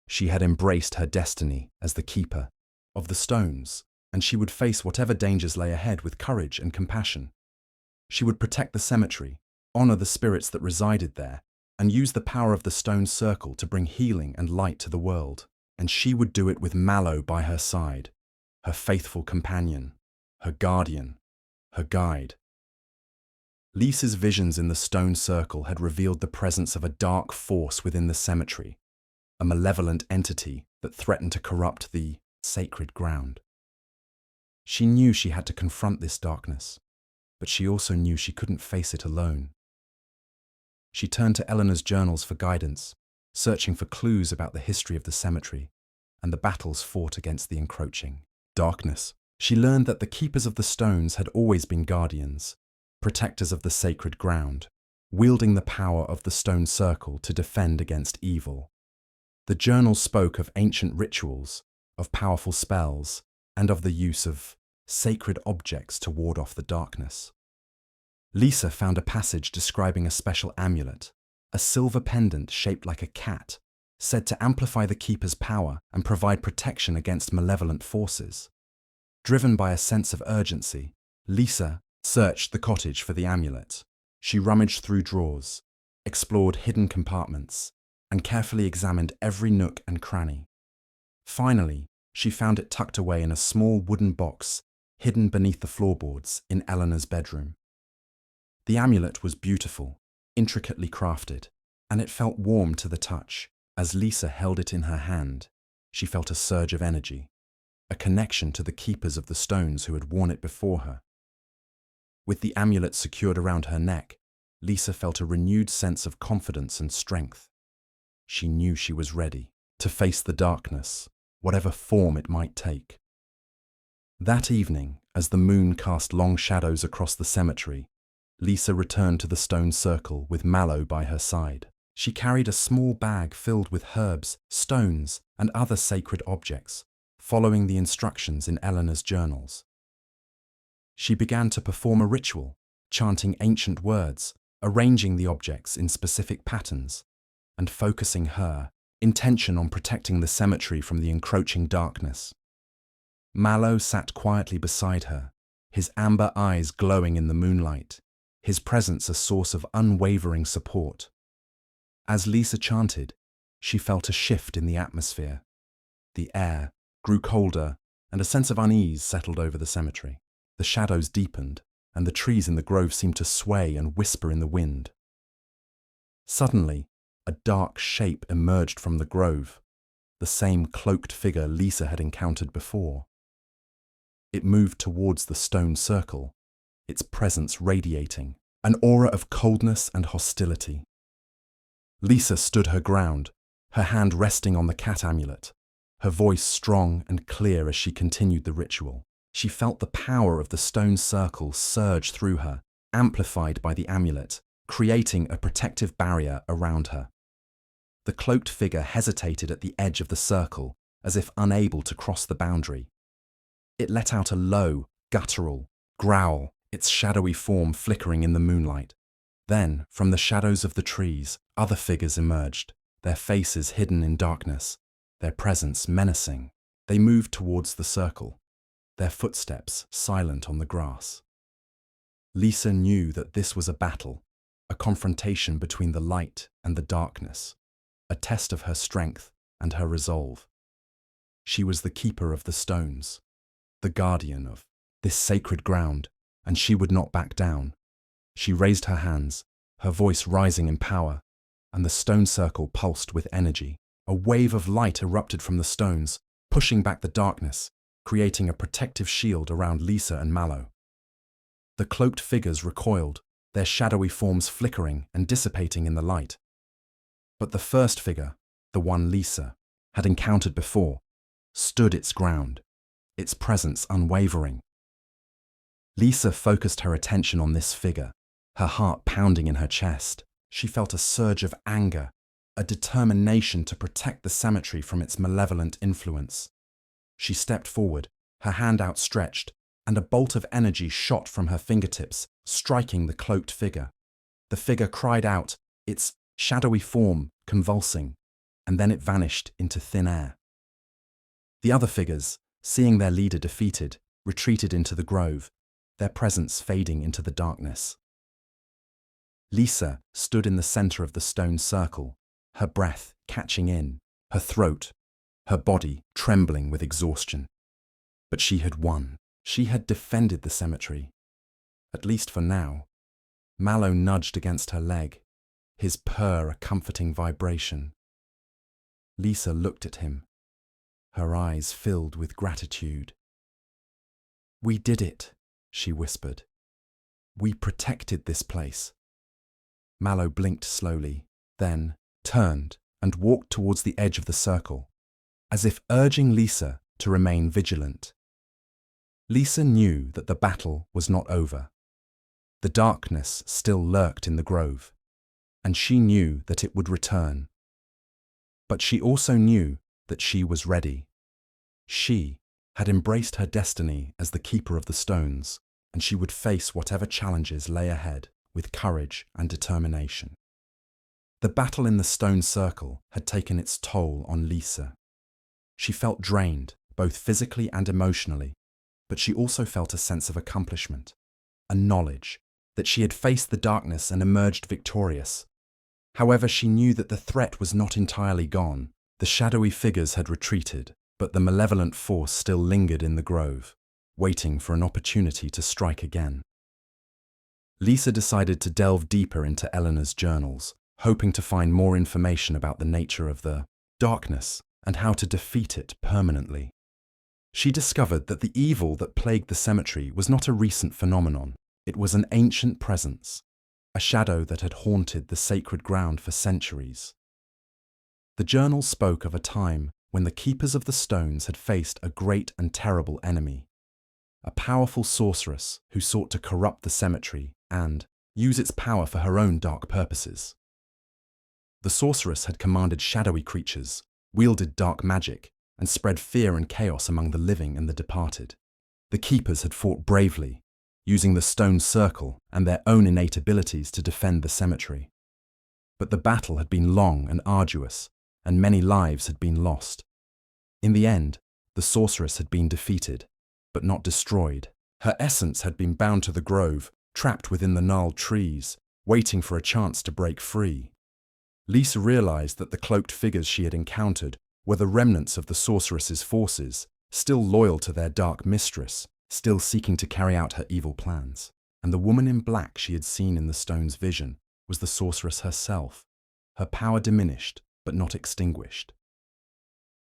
She had embraced her destiny as the keeper of the stones, and she would face whatever dangers lay ahead with courage and compassion. She would protect the cemetery, honor the spirits that resided there, and use the power of the stone circle to bring healing and light to the world. And she would do it with Mallow by her side, her faithful companion, her guardian, her guide. Lisa's visions in the stone circle had revealed the presence of a dark force within the cemetery, a malevolent entity that threatened to corrupt the sacred ground. She knew she had to confront this darkness, but she also knew she couldn't face it alone. She turned to Eleanor's journals for guidance, searching for clues about the history of the cemetery and the battles fought against the encroaching darkness. She learned that the keepers of the stones had always been guardians, protectors of the sacred ground, wielding the power of the stone circle to defend against evil. The journal spoke of ancient rituals, of powerful spells, and of the use of sacred objects to ward off the darkness. Lisa found a passage describing a special amulet, a silver pendant shaped like a cat, said to amplify the keeper's power and provide protection against malevolent forces. Driven by a sense of urgency, Lisa searched the cottage for the amulet. She rummaged through drawers, explored hidden compartments, and carefully examined every nook and cranny. Finally, she found it tucked away in a small wooden box hidden beneath the floorboards in Eleanor's bedroom. The amulet was beautiful, intricately crafted, and it felt warm to the touch. As Lisa held it in her hand, she felt a surge of energy, a connection to the keepers of the stones who had worn it before her. With the amulet secured around her neck, Lisa felt a renewed sense of confidence and strength. She knew she was ready to face the darkness, whatever form it might take. That evening, as the moon cast long shadows across the cemetery, Lisa returned to the stone circle with Mallow by her side. She carried a small bag filled with herbs, stones, and other sacred objects, following the instructions in Eleanor's journals. She began to perform a ritual, chanting ancient words, arranging the objects in specific patterns, and focusing her intention on protecting the cemetery from the encroaching darkness. Mallow sat quietly beside her, his amber eyes glowing in the moonlight, his presence a source of unwavering support. As Lisa chanted, she felt a shift in the atmosphere. The air grew colder, and a sense of unease settled over the cemetery. The shadows deepened, and the trees in the grove seemed to sway and whisper in the wind. Suddenly, a dark shape emerged from the grove, the same cloaked figure Lisa had encountered before. It moved towards the stone circle, its presence radiating, an aura of coldness and hostility. Lisa stood her ground, her hand resting on the cat amulet, her voice strong and clear as she continued the ritual. She felt the power of the stone circle surge through her, amplified by the amulet, creating a protective barrier around her. The cloaked figure hesitated at the edge of the circle, as if unable to cross the boundary. It let out a low, guttural growl, its shadowy form flickering in the moonlight. Then, from the shadows of the trees, other figures emerged, their faces hidden in darkness, their presence menacing. They moved towards the circle, their footsteps silent on the grass. Lisa knew that this was a battle, a confrontation between the light and the darkness, a test of her strength and her resolve. She was the keeper of the stones, the guardian of this sacred ground, and she would not back down. She raised her hands, her voice rising in power, and the stone circle pulsed with energy. A wave of light erupted from the stones, pushing back the darkness, creating a protective shield around Lisa and Mallow. The cloaked figures recoiled, their shadowy forms flickering and dissipating in the light. But the first figure, the one Lisa had encountered before, stood its ground, its presence unwavering. Lisa focused her attention on this figure, her heart pounding in her chest. She felt a surge of anger, a determination to protect the cemetery from its malevolent influence. She stepped forward, her hand outstretched, and a bolt of energy shot from her fingertips, striking the cloaked figure. The figure cried out, its shadowy form convulsing, and then it vanished into thin air. The other figures, seeing their leader defeated, retreated into the grove, their presence fading into the darkness. Lisa stood in the center of the stone circle, her breath catching in, her throat, her body trembling with exhaustion. But she had won. She had defended the cemetery. At least for now. Mallow nudged against her leg, his purr a comforting vibration. Lisa looked at him, her eyes filled with gratitude. "We did it," she whispered. "We protected this place." Mallow blinked slowly, then turned and walked towards the edge of the circle, as if urging Lisa to remain vigilant. Lisa knew that the battle was not over. The darkness still lurked in the grove, and she knew that it would return. But she also knew that she was ready. She had embraced her destiny as the keeper of the stones, and she would face whatever challenges lay ahead with courage and determination. The battle in the stone circle had taken its toll on Lisa. She felt drained, both physically and emotionally, but she also felt a sense of accomplishment, a knowledge that she had faced the darkness and emerged victorious. However, she knew that the threat was not entirely gone. The shadowy figures had retreated, but the malevolent force still lingered in the grove, waiting for an opportunity to strike again. Lisa decided to delve deeper into Eleanor's journals, hoping to find more information about the nature of the darkness and how to defeat it permanently. She discovered that the evil that plagued the cemetery was not a recent phenomenon. It was an ancient presence, a shadow that had haunted the sacred ground for centuries. The journal spoke of a time when the keepers of the stones had faced a great and terrible enemy, a powerful sorceress who sought to corrupt the cemetery and use its power for her own dark purposes. The sorceress had commanded shadowy creatures, wielded dark magic, and spread fear and chaos among the living and the departed. The keepers had fought bravely, using the stone circle and their own innate abilities to defend the cemetery. But the battle had been long and arduous, and many lives had been lost. In the end, the sorceress had been defeated, but not destroyed. Her essence had been bound to the grove, trapped within the gnarled trees, waiting for a chance to break free. Lisa realized that the cloaked figures she had encountered were the remnants of the sorceress's forces, still loyal to their dark mistress, still seeking to carry out her evil plans. And the woman in black she had seen in the stone's vision was the sorceress herself, her power diminished but not extinguished.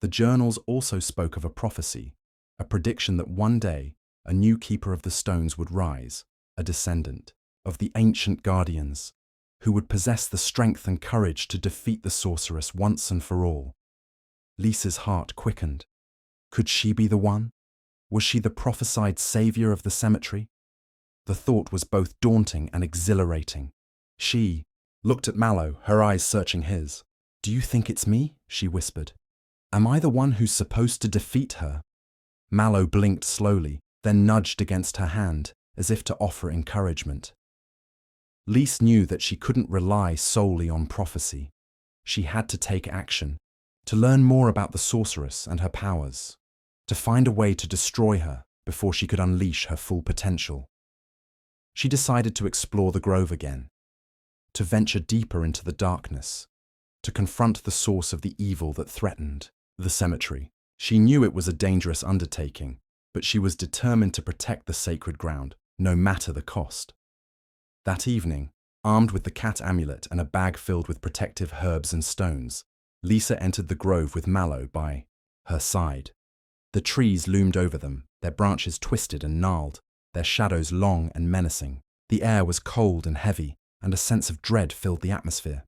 The journals also spoke of a prophecy, a prediction that one day a new keeper of the stones would rise, a descendant of the ancient guardians, who would possess the strength and courage to defeat the sorceress once and for all. Lisa's heart quickened. Could she be the one? Was she the prophesied savior of the cemetery? The thought was both daunting and exhilarating. She looked at Mallow, her eyes searching his. "Do you think it's me?" she whispered. "Am I the one who's supposed to defeat her?" Mallow blinked slowly, then nudged against her hand, as if to offer encouragement. Lise knew that she couldn't rely solely on prophecy. She had to take action, to learn more about the sorceress and her powers, to find a way to destroy her before she could unleash her full potential. She decided to explore the grove again, to venture deeper into the darkness, to confront the source of the evil that threatened the cemetery. She knew it was a dangerous undertaking, but she was determined to protect the sacred ground, no matter the cost. That evening, armed with the cat amulet and a bag filled with protective herbs and stones, Lisa entered the grove with Mallow by her side. The trees loomed over them, their branches twisted and gnarled, their shadows long and menacing. The air was cold and heavy, and a sense of dread filled the atmosphere.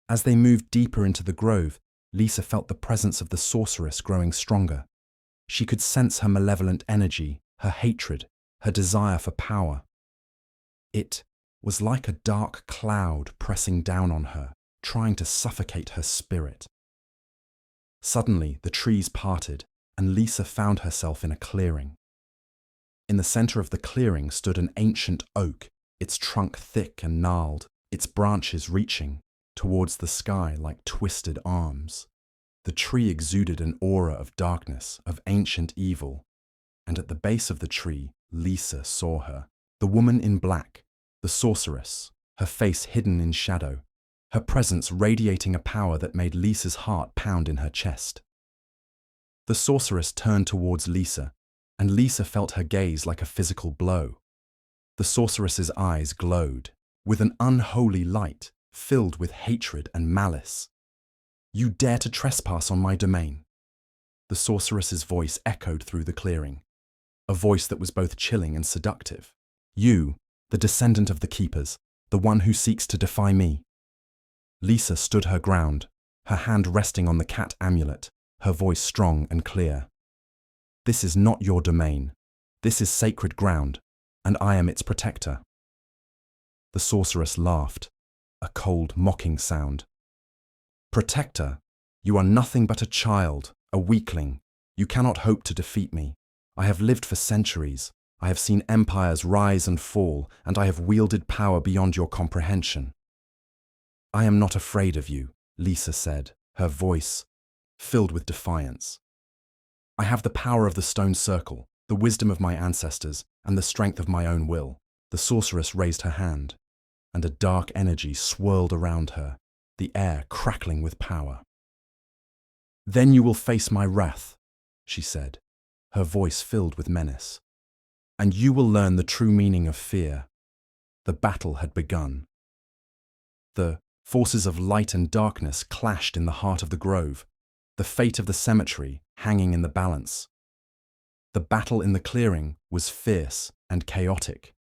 As they moved deeper into the grove, Lisa felt the presence of the sorceress growing stronger. She could sense her malevolent energy, her hatred, her desire for power. It was like a dark cloud pressing down on her, trying to suffocate her spirit. Suddenly, the trees parted, and Lisa found herself in a clearing. In the center of the clearing stood an ancient oak, its trunk thick and gnarled, its branches reaching towards the sky like twisted arms. The tree exuded an aura of darkness, of ancient evil, and at the base of the tree, Lisa saw her, the woman in black, the sorceress, her face hidden in shadow, her presence radiating a power that made Lisa's heart pound in her chest. The sorceress turned towards Lisa, and Lisa felt her gaze like a physical blow. The sorceress's eyes glowed, with an unholy light filled with hatred and malice. "You dare to trespass on my domain." The sorceress's voice echoed through the clearing, a voice that was both chilling and seductive. "You, the descendant of the keepers, the one who seeks to defy me." Lisa stood her ground, her hand resting on the cat amulet, her voice strong and clear. "This is not your domain. This is sacred ground, and I am its protector." The sorceress laughed, a cold, mocking sound. "Protector, you are nothing but a child, a weakling. You cannot hope to defeat me. I have lived for centuries. I have seen empires rise and fall, and I have wielded power beyond your comprehension." "I am not afraid of you," Lisa said, her voice filled with defiance. "I have the power of the stone circle, the wisdom of my ancestors, and the strength of my own will." The sorceress raised her hand, and a dark energy swirled around her, the air crackling with power. "Then you will face my wrath," she said, her voice filled with menace. "And you will learn the true meaning of fear." The battle had begun. The forces of light and darkness clashed in the heart of the grove, the fate of the cemetery hanging in the balance. The battle in the clearing was fierce and chaotic.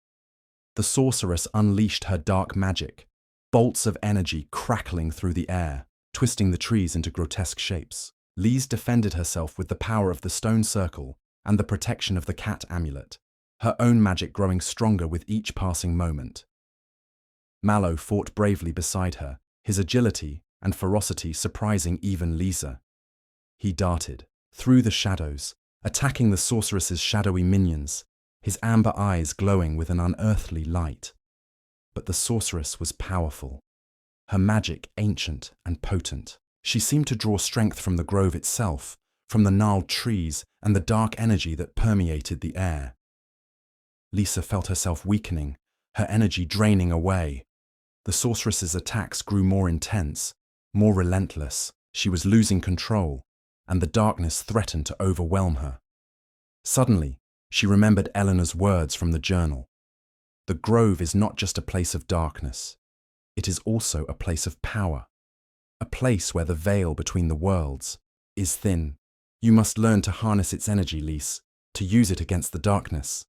The sorceress unleashed her dark magic, bolts of energy crackling through the air, twisting the trees into grotesque shapes. Lise defended herself with the power of the stone circle and the protection of the cat amulet, her own magic growing stronger with each passing moment. Mallow fought bravely beside her, his agility and ferocity surprising even Lisa. He darted through the shadows, attacking the sorceress's shadowy minions, his amber eyes glowing with an unearthly light. But the sorceress was powerful, her magic ancient and potent. She seemed to draw strength from the grove itself, from the gnarled trees and the dark energy that permeated the air. Lisa felt herself weakening, her energy draining away. The sorceress's attacks grew more intense, more relentless. She was losing control, and the darkness threatened to overwhelm her. Suddenly, she remembered Eleanor's words from the journal. The grove is not just a place of darkness. It is also a place of power, a place where the veil between the worlds is thin. You must learn to harness its energy, Lise, to use it against the darkness.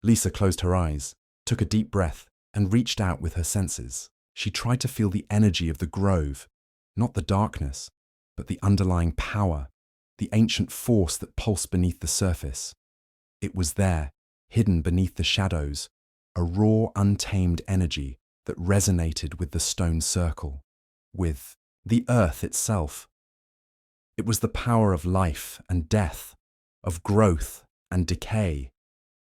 Lisa closed her eyes, took a deep breath, and reached out with her senses. She tried to feel the energy of the grove, not the darkness, but the underlying power, the ancient force that pulsed beneath the surface. It was there, hidden beneath the shadows, a raw, untamed energy that resonated with the stone circle, with the earth itself. It was the power of life and death, of growth and decay,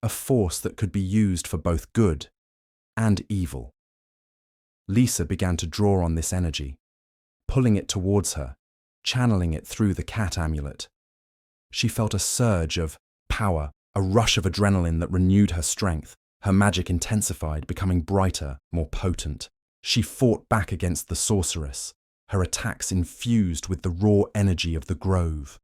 a force that could be used for both good and evil. Lisa began to draw on this energy, pulling it towards her, channeling it through the cat amulet. She felt a surge of power, a rush of adrenaline that renewed her strength. Her magic intensified, becoming brighter, more potent. She fought back against the sorceress, her attacks infused with the raw energy of the grove.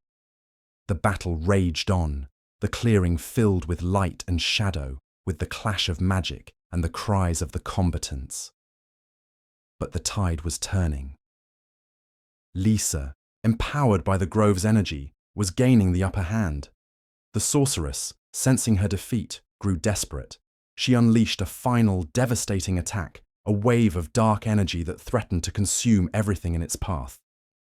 The battle raged on, the clearing filled with light and shadow, with the clash of magic and the cries of the combatants. But the tide was turning. Lisa, empowered by the grove's energy, was gaining the upper hand. The sorceress, sensing her defeat, grew desperate. She unleashed a final, devastating attack, a wave of dark energy that threatened to consume everything in its path.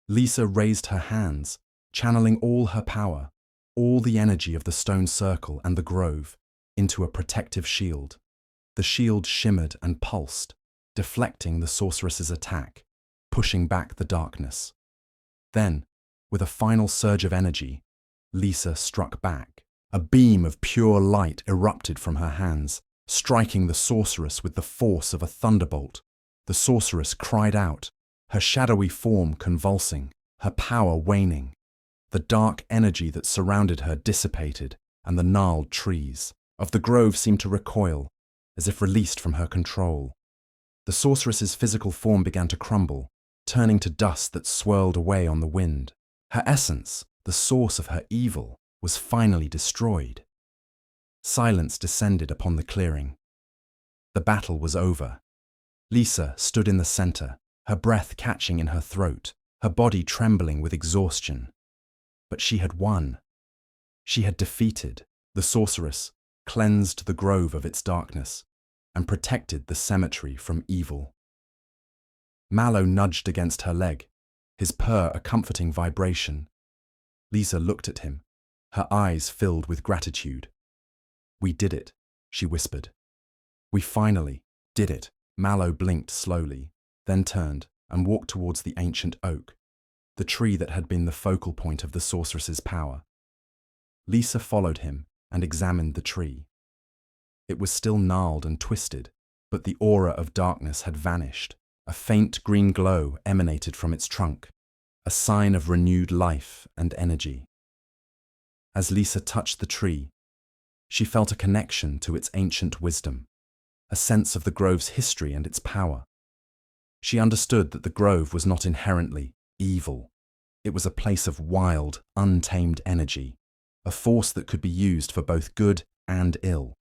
Lisa raised her hands, channeling all her power, all the energy of the stone circle and the grove. into a protective shield. The shield shimmered and pulsed, deflecting the sorceress's attack, pushing back the darkness. Then, with a final surge of energy, Lisa struck back. A beam of pure light erupted from her hands, striking the sorceress with the force of a thunderbolt. The sorceress cried out, her shadowy form convulsing, her power waning. The dark energy that surrounded her dissipated, and the gnarled trees of the grove seemed to recoil, as if released from her control. The sorceress's physical form began to crumble, turning to dust that swirled away on the wind. Her essence, the source of her evil, was finally destroyed. Silence descended upon the clearing. The battle was over. Lisa stood in the center, her breath catching in her throat, her body trembling with exhaustion. But she had won. She had defeated the sorceress, cleansed the grove of its darkness, and protected the cemetery from evil. Mallow nudged against her leg, his purr a comforting vibration. Lisa looked at him, her eyes filled with gratitude. "We did it," she whispered. "We finally did it." Mallow blinked slowly, then turned and walked towards the ancient oak, the tree that had been the focal point of the sorceress's power. Lisa followed him and examined the tree. It was still gnarled and twisted, but the aura of darkness had vanished. A faint green glow emanated from its trunk, a sign of renewed life and energy. As Lisa touched the tree, she felt a connection to its ancient wisdom, a sense of the grove's history and its power. She understood that the grove was not inherently evil. It was a place of wild, untamed energy, a force that could be used for both good and ill.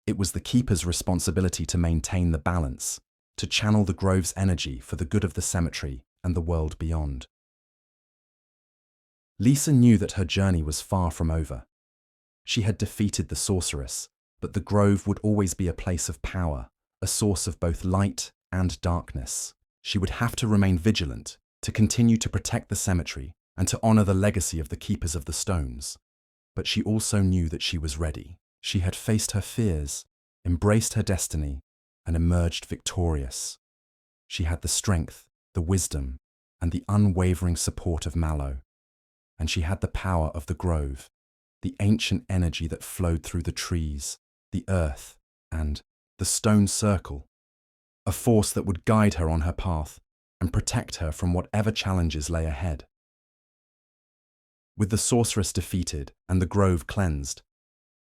It was the keeper's responsibility to maintain the balance, to channel the grove's energy for the good of the cemetery and the world beyond. Lisa knew that her journey was far from over. She had defeated the sorceress, but the grove would always be a place of power, a source of both light and darkness. She would have to remain vigilant, to continue to protect the cemetery and to honor the legacy of the keepers of the stones. But she also knew that she was ready. She had faced her fears, embraced her destiny, and emerged victorious. She had the strength, the wisdom, and the unwavering support of Mallow. And she had the power of the grove, the ancient energy that flowed through the trees, the earth, and the stone circle, a force that would guide her on her path and protect her from whatever challenges lay ahead. With the sorceress defeated and the grove cleansed,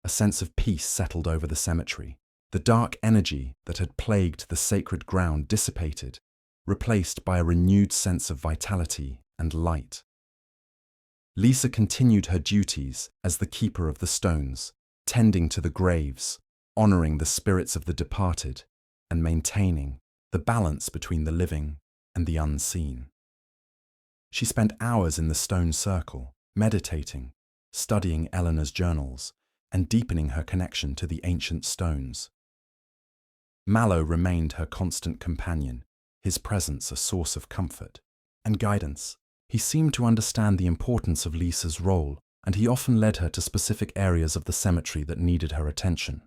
a sense of peace settled over the cemetery. The dark energy that had plagued the sacred ground dissipated, replaced by a renewed sense of vitality and light. Lisa continued her duties as the keeper of the stones, tending to the graves, honoring the spirits of the departed, and maintaining the balance between the living and the unseen. She spent hours in the stone circle, meditating, studying Eleanor's journals, and deepening her connection to the ancient stones. Mallow remained her constant companion, his presence a source of comfort and guidance. He seemed to understand the importance of Lisa's role, and he often led her to specific areas of the cemetery that needed her attention.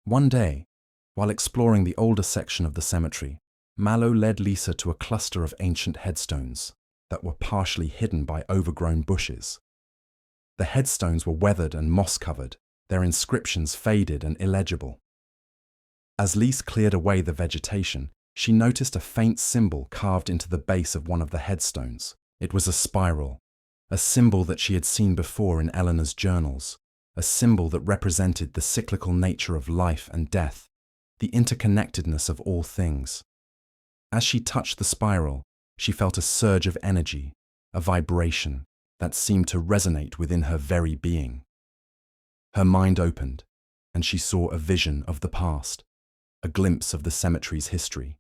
One day, while exploring the older section of the cemetery, Mallow led Lisa to a cluster of ancient headstones that were partially hidden by overgrown bushes. The headstones were weathered and moss-covered, their inscriptions faded and illegible. As Lisa cleared away the vegetation, she noticed a faint symbol carved into the base of one of the headstones. It was a spiral, a symbol that she had seen before in Eleanor's journals, a symbol that represented the cyclical nature of life and death, the interconnectedness of all things. As she touched the spiral, she felt a surge of energy, a vibration that seemed to resonate within her very being. Her mind opened, and she saw a vision of the past, a glimpse of the cemetery's history.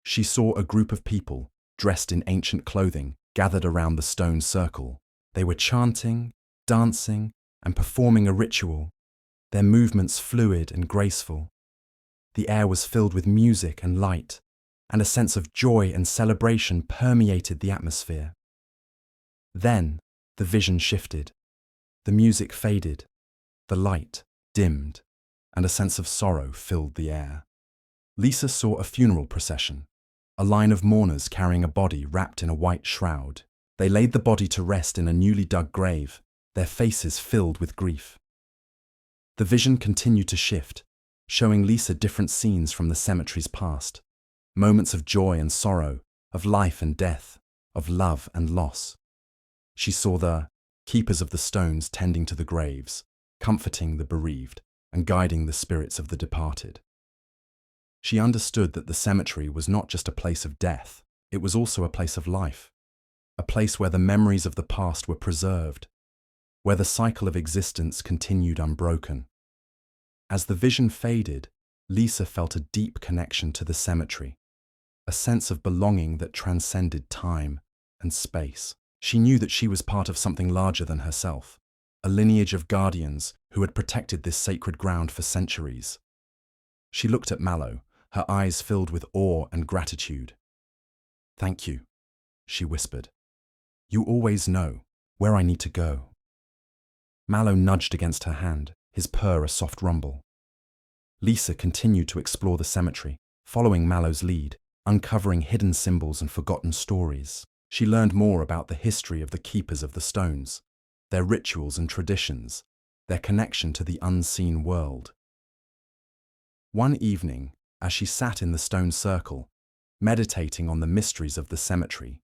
She saw a group of people, dressed in ancient clothing, gathered around the stone circle. They were chanting, dancing, and performing a ritual, their movements fluid and graceful. The air was filled with music and light, and a sense of joy and celebration permeated the atmosphere. Then, the vision shifted. The music faded, the light dimmed, and a sense of sorrow filled the air. Lisa saw a funeral procession, a line of mourners carrying a body wrapped in a white shroud. They laid the body to rest in a newly dug grave, their faces filled with grief. The vision continued to shift, showing Lisa different scenes from the cemetery's past, moments of joy and sorrow, of life and death, of love and loss. She saw the keepers of the stones tending to the graves, comforting the bereaved and guiding the spirits of the departed. She understood that the cemetery was not just a place of death, it was also a place of life, a place where the memories of the past were preserved, where the cycle of existence continued unbroken. As the vision faded, Lisa felt a deep connection to the cemetery, a sense of belonging that transcended time and space. She knew that she was part of something larger than herself, a lineage of guardians who had protected this sacred ground for centuries. She looked at Mallow, her eyes filled with awe and gratitude. "Thank you," she whispered. "You always know where I need to go." Mallow nudged against her hand, his purr a soft rumble. Lisa continued to explore the cemetery, following Mallow's lead, uncovering hidden symbols and forgotten stories. She learned more about the history of the keepers of the stones, their rituals and traditions, their connection to the unseen world. One evening, as she sat in the stone circle, meditating on the mysteries of the cemetery,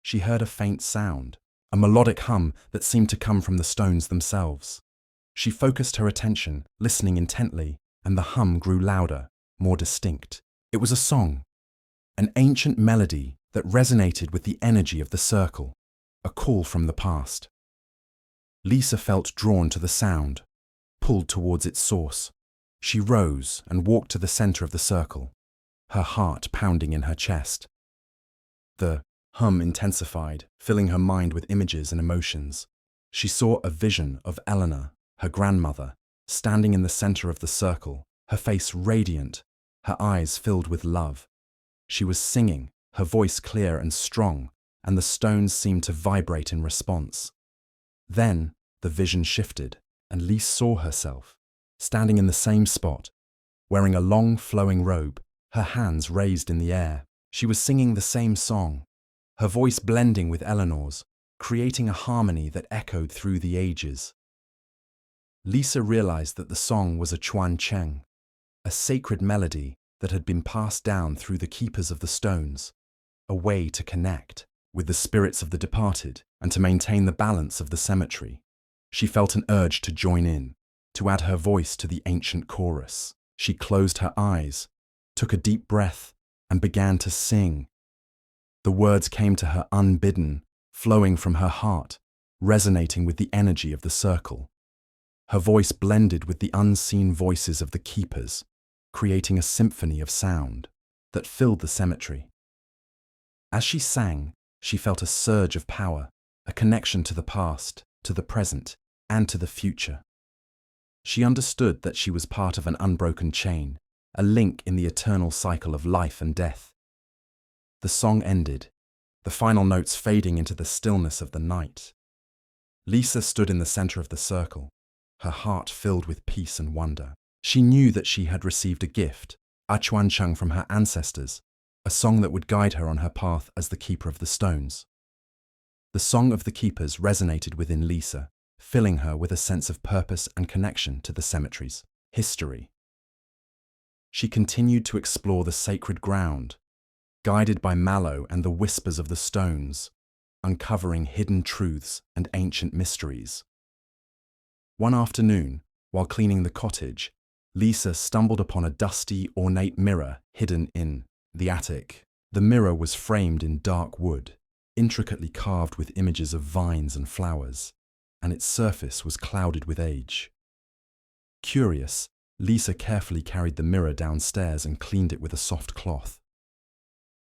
she heard a faint sound, a melodic hum that seemed to come from the stones themselves. She focused her attention, listening intently, and the hum grew louder, more distinct. It was a song, an ancient melody that resonated with the energy of the circle, a call from the past. Lisa felt drawn to the sound, pulled towards its source. She rose and walked to the center of the circle, her heart pounding in her chest. The hum intensified, filling her mind with images and emotions. She saw a vision of Eleanor, her grandmother, standing in the center of the circle, her face radiant, her eyes filled with love. She was singing, her voice clear and strong, and the stones seemed to vibrate in response. Then the vision shifted, and Lisa saw herself, standing in the same spot, wearing a long flowing robe, her hands raised in the air. She was singing the same song, her voice blending with Eleanor's, creating a harmony that echoed through the ages. Lisa realized that the song was a Chuan Cheng, a sacred melody that had been passed down through the keepers of the stones, a way to connect with the spirits of the departed and to maintain the balance of the cemetery. She felt an urge to join in, to add her voice to the ancient chorus. She closed her eyes, took a deep breath, and began to sing. The words came to her unbidden, flowing from her heart, resonating with the energy of the circle. Her voice blended with the unseen voices of the keepers, creating a symphony of sound that filled the cemetery. As she sang, she felt a surge of power, a connection to the past, to the present, and to the future. She understood that she was part of an unbroken chain, a link in the eternal cycle of life and death. The song ended, the final notes fading into the stillness of the night. Lisa stood in the center of the circle, her heart filled with peace and wonder. She knew that she had received a gift, a Chuan Cheng from her ancestors, a song that would guide her on her path as the keeper of the stones. The song of the keepers resonated within Lisa, filling her with a sense of purpose and connection to the cemetery's history. She continued to explore the sacred ground, guided by Mallow and the whispers of the stones, uncovering hidden truths and ancient mysteries. One afternoon, while cleaning the cottage, Lisa stumbled upon a dusty, ornate mirror hidden in the attic. The mirror was framed in dark wood, intricately carved with images of vines and flowers, and its surface was clouded with age. Curious, Lisa carefully carried the mirror downstairs and cleaned it with a soft cloth.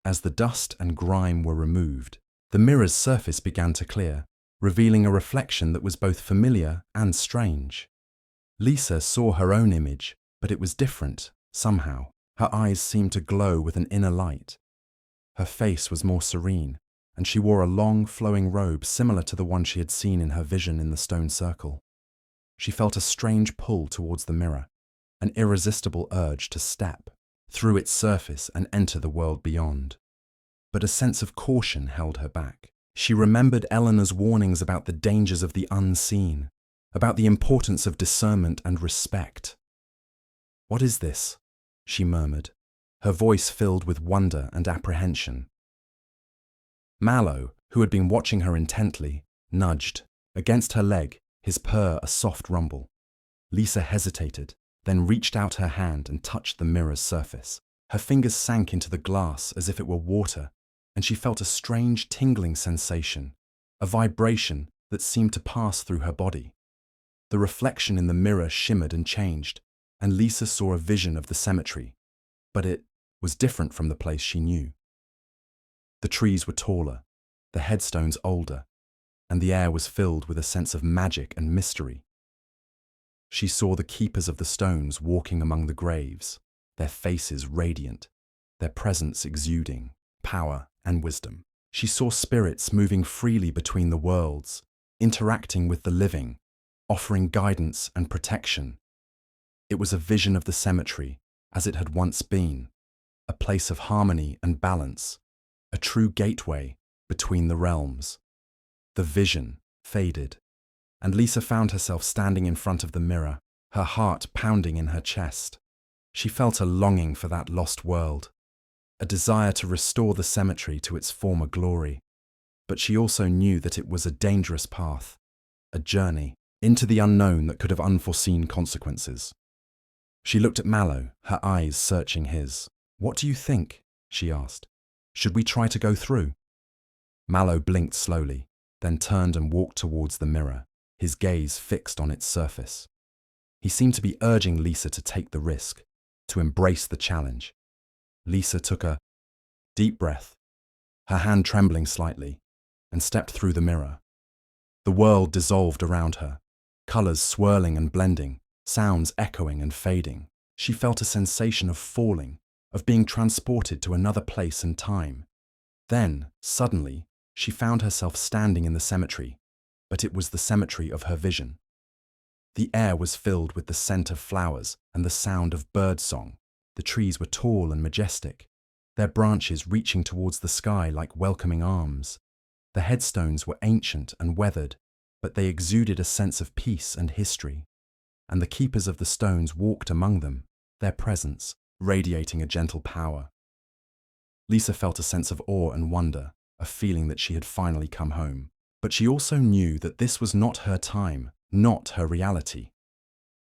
As the dust and grime were removed, the mirror's surface began to clear, revealing a reflection that was both familiar and strange. Lisa saw her own image, but it was different, somehow. Her eyes seemed to glow with an inner light. Her face was more serene, and she wore a long, flowing robe similar to the one she had seen in her vision in the stone circle. She felt a strange pull towards the mirror, an irresistible urge to step through its surface and enter the world beyond. But a sense of caution held her back. She remembered Eleanor's warnings about the dangers of the unseen, about the importance of discernment and respect. "What is this?" she murmured, her voice filled with wonder and apprehension. Mallow, who had been watching her intently, nudged. Against her leg, his purr a soft rumble. Lisa hesitated, then reached out her hand and touched the mirror's surface. Her fingers sank into the glass as if it were water, and she felt a strange tingling sensation, a vibration that seemed to pass through her body. The reflection in the mirror shimmered and changed, and Lisa saw a vision of the cemetery, but it was different from the place she knew. The trees were taller, the headstones older, and the air was filled with a sense of magic and mystery. She saw the keepers of the stones walking among the graves, their faces radiant, their presence exuding power and wisdom. She saw spirits moving freely between the worlds, interacting with the living, offering guidance and protection. It was a vision of the cemetery as it had once been, a place of harmony and balance, a true gateway between the realms. The vision faded, and Lisa found herself standing in front of the mirror, her heart pounding in her chest. She felt a longing for that lost world, a desire to restore the cemetery to its former glory. But she also knew that it was a dangerous path, a journey into the unknown that could have unforeseen consequences. She looked at Mallow, her eyes searching his. "What do you think?" she asked. "Should we try to go through?" Mallow blinked slowly, then turned and walked towards the mirror, his gaze fixed on its surface. He seemed to be urging Lisa to take the risk, to embrace the challenge. Lisa took a deep breath, her hand trembling slightly, and stepped through the mirror. The world dissolved around her, colors swirling and blending, sounds echoing and fading. She felt a sensation of falling, of being transported to another place and time. Then, suddenly, she found herself standing in the cemetery, but it was the cemetery of her vision. The air was filled with the scent of flowers and the sound of birdsong. The trees were tall and majestic, their branches reaching towards the sky like welcoming arms. The headstones were ancient and weathered, but they exuded a sense of peace and history, and the keepers of the stones walked among them, their presence radiating a gentle power. Lisa felt a sense of awe and wonder, a feeling that she had finally come home. But she also knew that this was not her time, not her reality.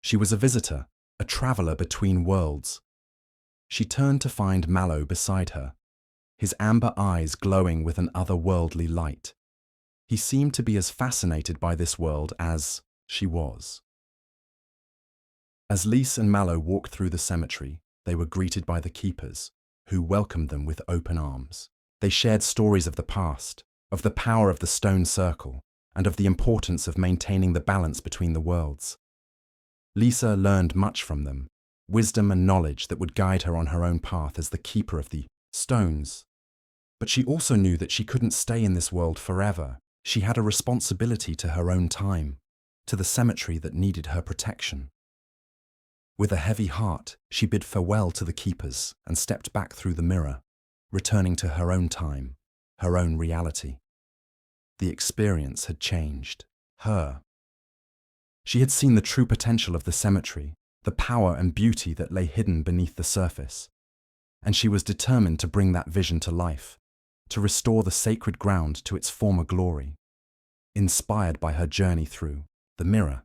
She was a visitor, a traveler between worlds. She turned to find Mallow beside her, his amber eyes glowing with an otherworldly light. He seemed to be as fascinated by this world as she was. As Lisa and Mallow walked through the cemetery, they were greeted by the keepers, who welcomed them with open arms. They shared stories of the past, of the power of the stone circle, and of the importance of maintaining the balance between the worlds. Lisa learned much from them, wisdom and knowledge that would guide her on her own path as the keeper of the stones. But she also knew that she couldn't stay in this world forever. She had a responsibility to her own time, to the cemetery that needed her protection. With a heavy heart, she bid farewell to the keepers and stepped back through the mirror, returning to her own time, her own reality. The experience had changed her. She had seen the true potential of the cemetery, the power and beauty that lay hidden beneath the surface, and she was determined to bring that vision to life, to restore the sacred ground to its former glory. Inspired by her journey through the mirror,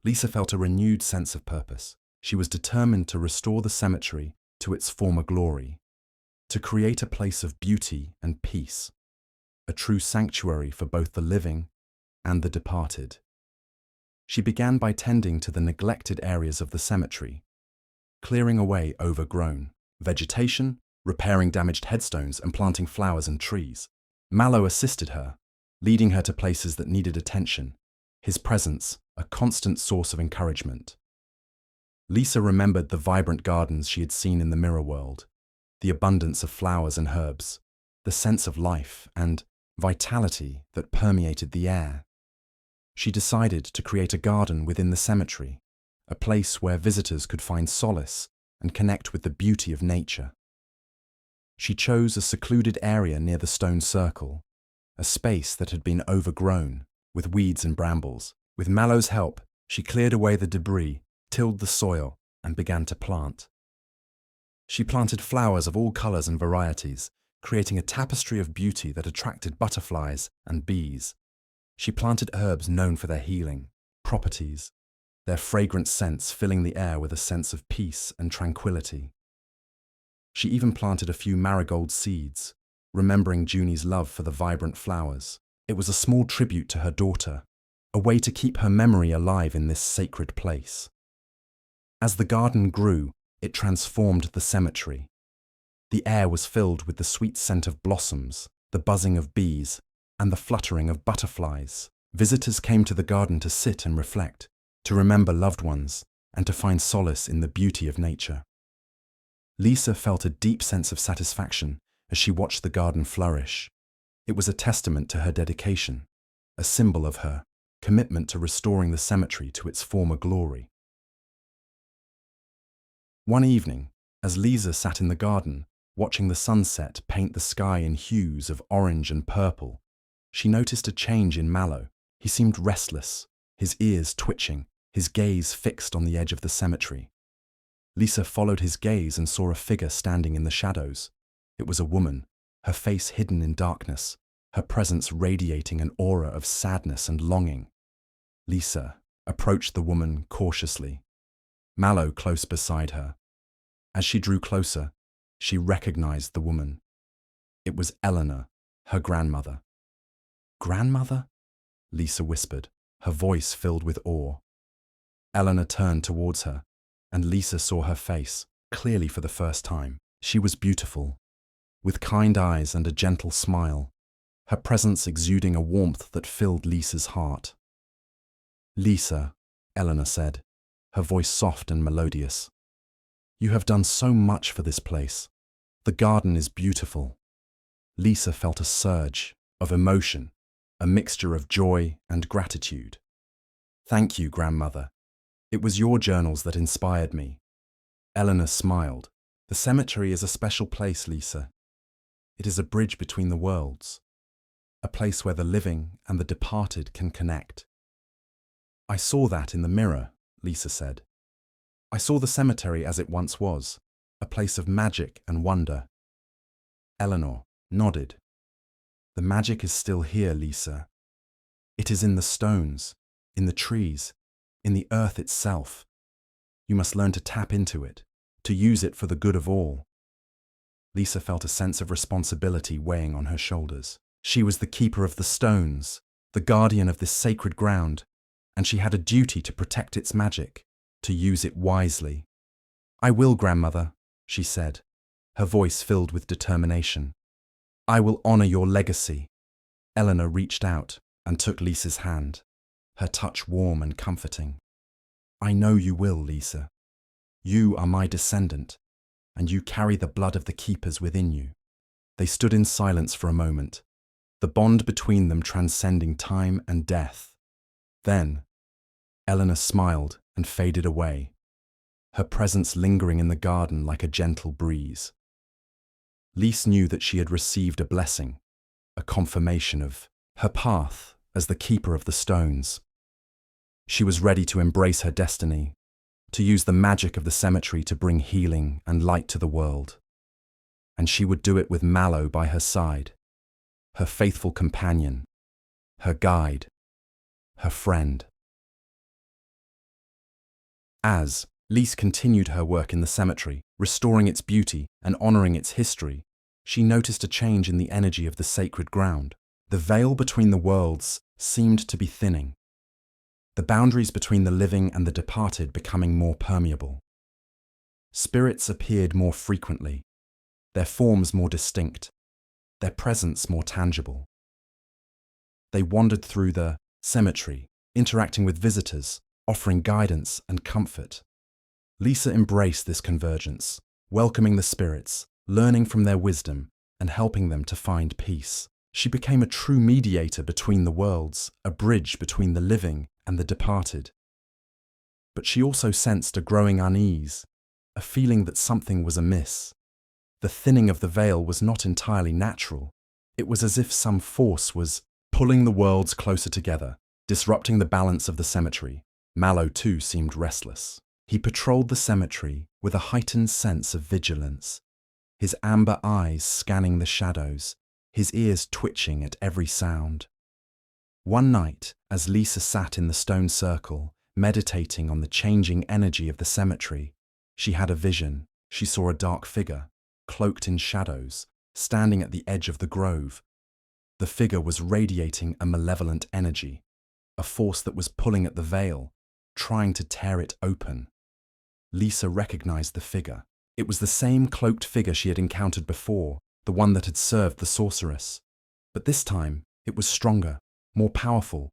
Lisa felt a renewed sense of purpose. She was determined to restore the cemetery to its former glory, to create a place of beauty and peace, a true sanctuary for both the living and the departed. She began by tending to the neglected areas of the cemetery, clearing away overgrown vegetation, repairing damaged headstones, and planting flowers and trees. Mallow assisted her, leading her to places that needed attention, his presence a constant source of encouragement. Lisa remembered the vibrant gardens she had seen in the mirror world, the abundance of flowers and herbs, the sense of life and vitality that permeated the air. She decided to create a garden within the cemetery, a place where visitors could find solace and connect with the beauty of nature. She chose a secluded area near the stone circle, a space that had been overgrown with weeds and brambles. With Mallow's help, she cleared away the debris, tilled the soil, and began to plant. She planted flowers of all colours and varieties, creating a tapestry of beauty that attracted butterflies and bees. She planted herbs known for their healing properties, their fragrant scents filling the air with a sense of peace and tranquility. She even planted a few marigold seeds, remembering Junie's love for the vibrant flowers. It was a small tribute to her daughter, a way to keep her memory alive in this sacred place. As the garden grew, it transformed the cemetery. The air was filled with the sweet scent of blossoms, the buzzing of bees, and the fluttering of butterflies. Visitors came to the garden to sit and reflect, to remember loved ones, and to find solace in the beauty of nature. Lisa felt a deep sense of satisfaction as she watched the garden flourish. It was a testament to her dedication, a symbol of her commitment to restoring the cemetery to its former glory. One evening, as Lisa sat in the garden, watching the sunset paint the sky in hues of orange and purple, she noticed a change in Mallow. He seemed restless, his ears twitching, his gaze fixed on the edge of the cemetery. Lisa followed his gaze and saw a figure standing in the shadows. It was a woman, her face hidden in darkness, her presence radiating an aura of sadness and longing. Lisa approached the woman cautiously, Mallow close beside her. As she drew closer, she recognized the woman. It was Eleanor, her grandmother. "Grandmother?" Lisa whispered, her voice filled with awe. Eleanor turned towards her, and Lisa saw her face, clearly for the first time. She was beautiful, with kind eyes and a gentle smile, her presence exuding a warmth that filled Lisa's heart. "Lisa," Eleanor said, her voice soft and melodious, "you have done so much for this place. The garden is beautiful." Lisa felt a surge of emotion, a mixture of joy and gratitude. "Thank you, grandmother. It was your journals that inspired me." Eleanor smiled. "The cemetery is a special place, Lisa. It is a bridge between the worlds, a place where the living and the departed can connect." "I saw that in the mirror," Lisa said. "I saw the cemetery as it once was, a place of magic and wonder." Eleanor nodded. "The magic is still here, Lisa. It is in the stones, in the trees, in the earth itself. You must learn to tap into it, to use it for the good of all." Lisa felt a sense of responsibility weighing on her shoulders. She was the keeper of the stones, the guardian of this sacred ground, and she had a duty to protect its magic, to use it wisely. "I will, grandmother," she said, her voice filled with determination. "I will honor your legacy." Eleanor reached out and took Lisa's hand, her touch warm and comforting. "I know you will, Lisa. You are my descendant, and you carry the blood of the keepers within you." They stood in silence for a moment, the bond between them transcending time and death. Then, Eleanor smiled and faded away, her presence lingering in the garden like a gentle breeze. Lisa knew that she had received a blessing, a confirmation of her path as the keeper of the stones. She was ready to embrace her destiny, to use the magic of the cemetery to bring healing and light to the world. And she would do it with Mallow by her side, her faithful companion, her guide, her friend. As Lisa continued her work in the cemetery, restoring its beauty and honoring its history, she noticed a change in the energy of the sacred ground. The veil between the worlds seemed to be thinning, the boundaries between the living and the departed becoming more permeable. Spirits appeared more frequently, their forms more distinct, their presence more tangible. They wandered through the cemetery, interacting with visitors, offering guidance and comfort. Lisa embraced this convergence, welcoming the spirits, learning from their wisdom, and helping them to find peace. She became a true mediator between the worlds, a bridge between the living and the departed. But she also sensed a growing unease, a feeling that something was amiss. The thinning of the veil was not entirely natural. It was as if some force was pulling the worlds closer together, disrupting the balance of the cemetery. Mallow, too, seemed restless. He patrolled the cemetery with a heightened sense of vigilance, his amber eyes scanning the shadows, his ears twitching at every sound. One night, as Lisa sat in the stone circle, meditating on the changing energy of the cemetery, she had a vision. She saw a dark figure, cloaked in shadows, standing at the edge of the grove. The figure was radiating a malevolent energy, a force that was pulling at the veil, trying to tear it open. Lisa recognized the figure. It was the same cloaked figure she had encountered before, the one that had served the sorceress. But this time, it was stronger, more powerful,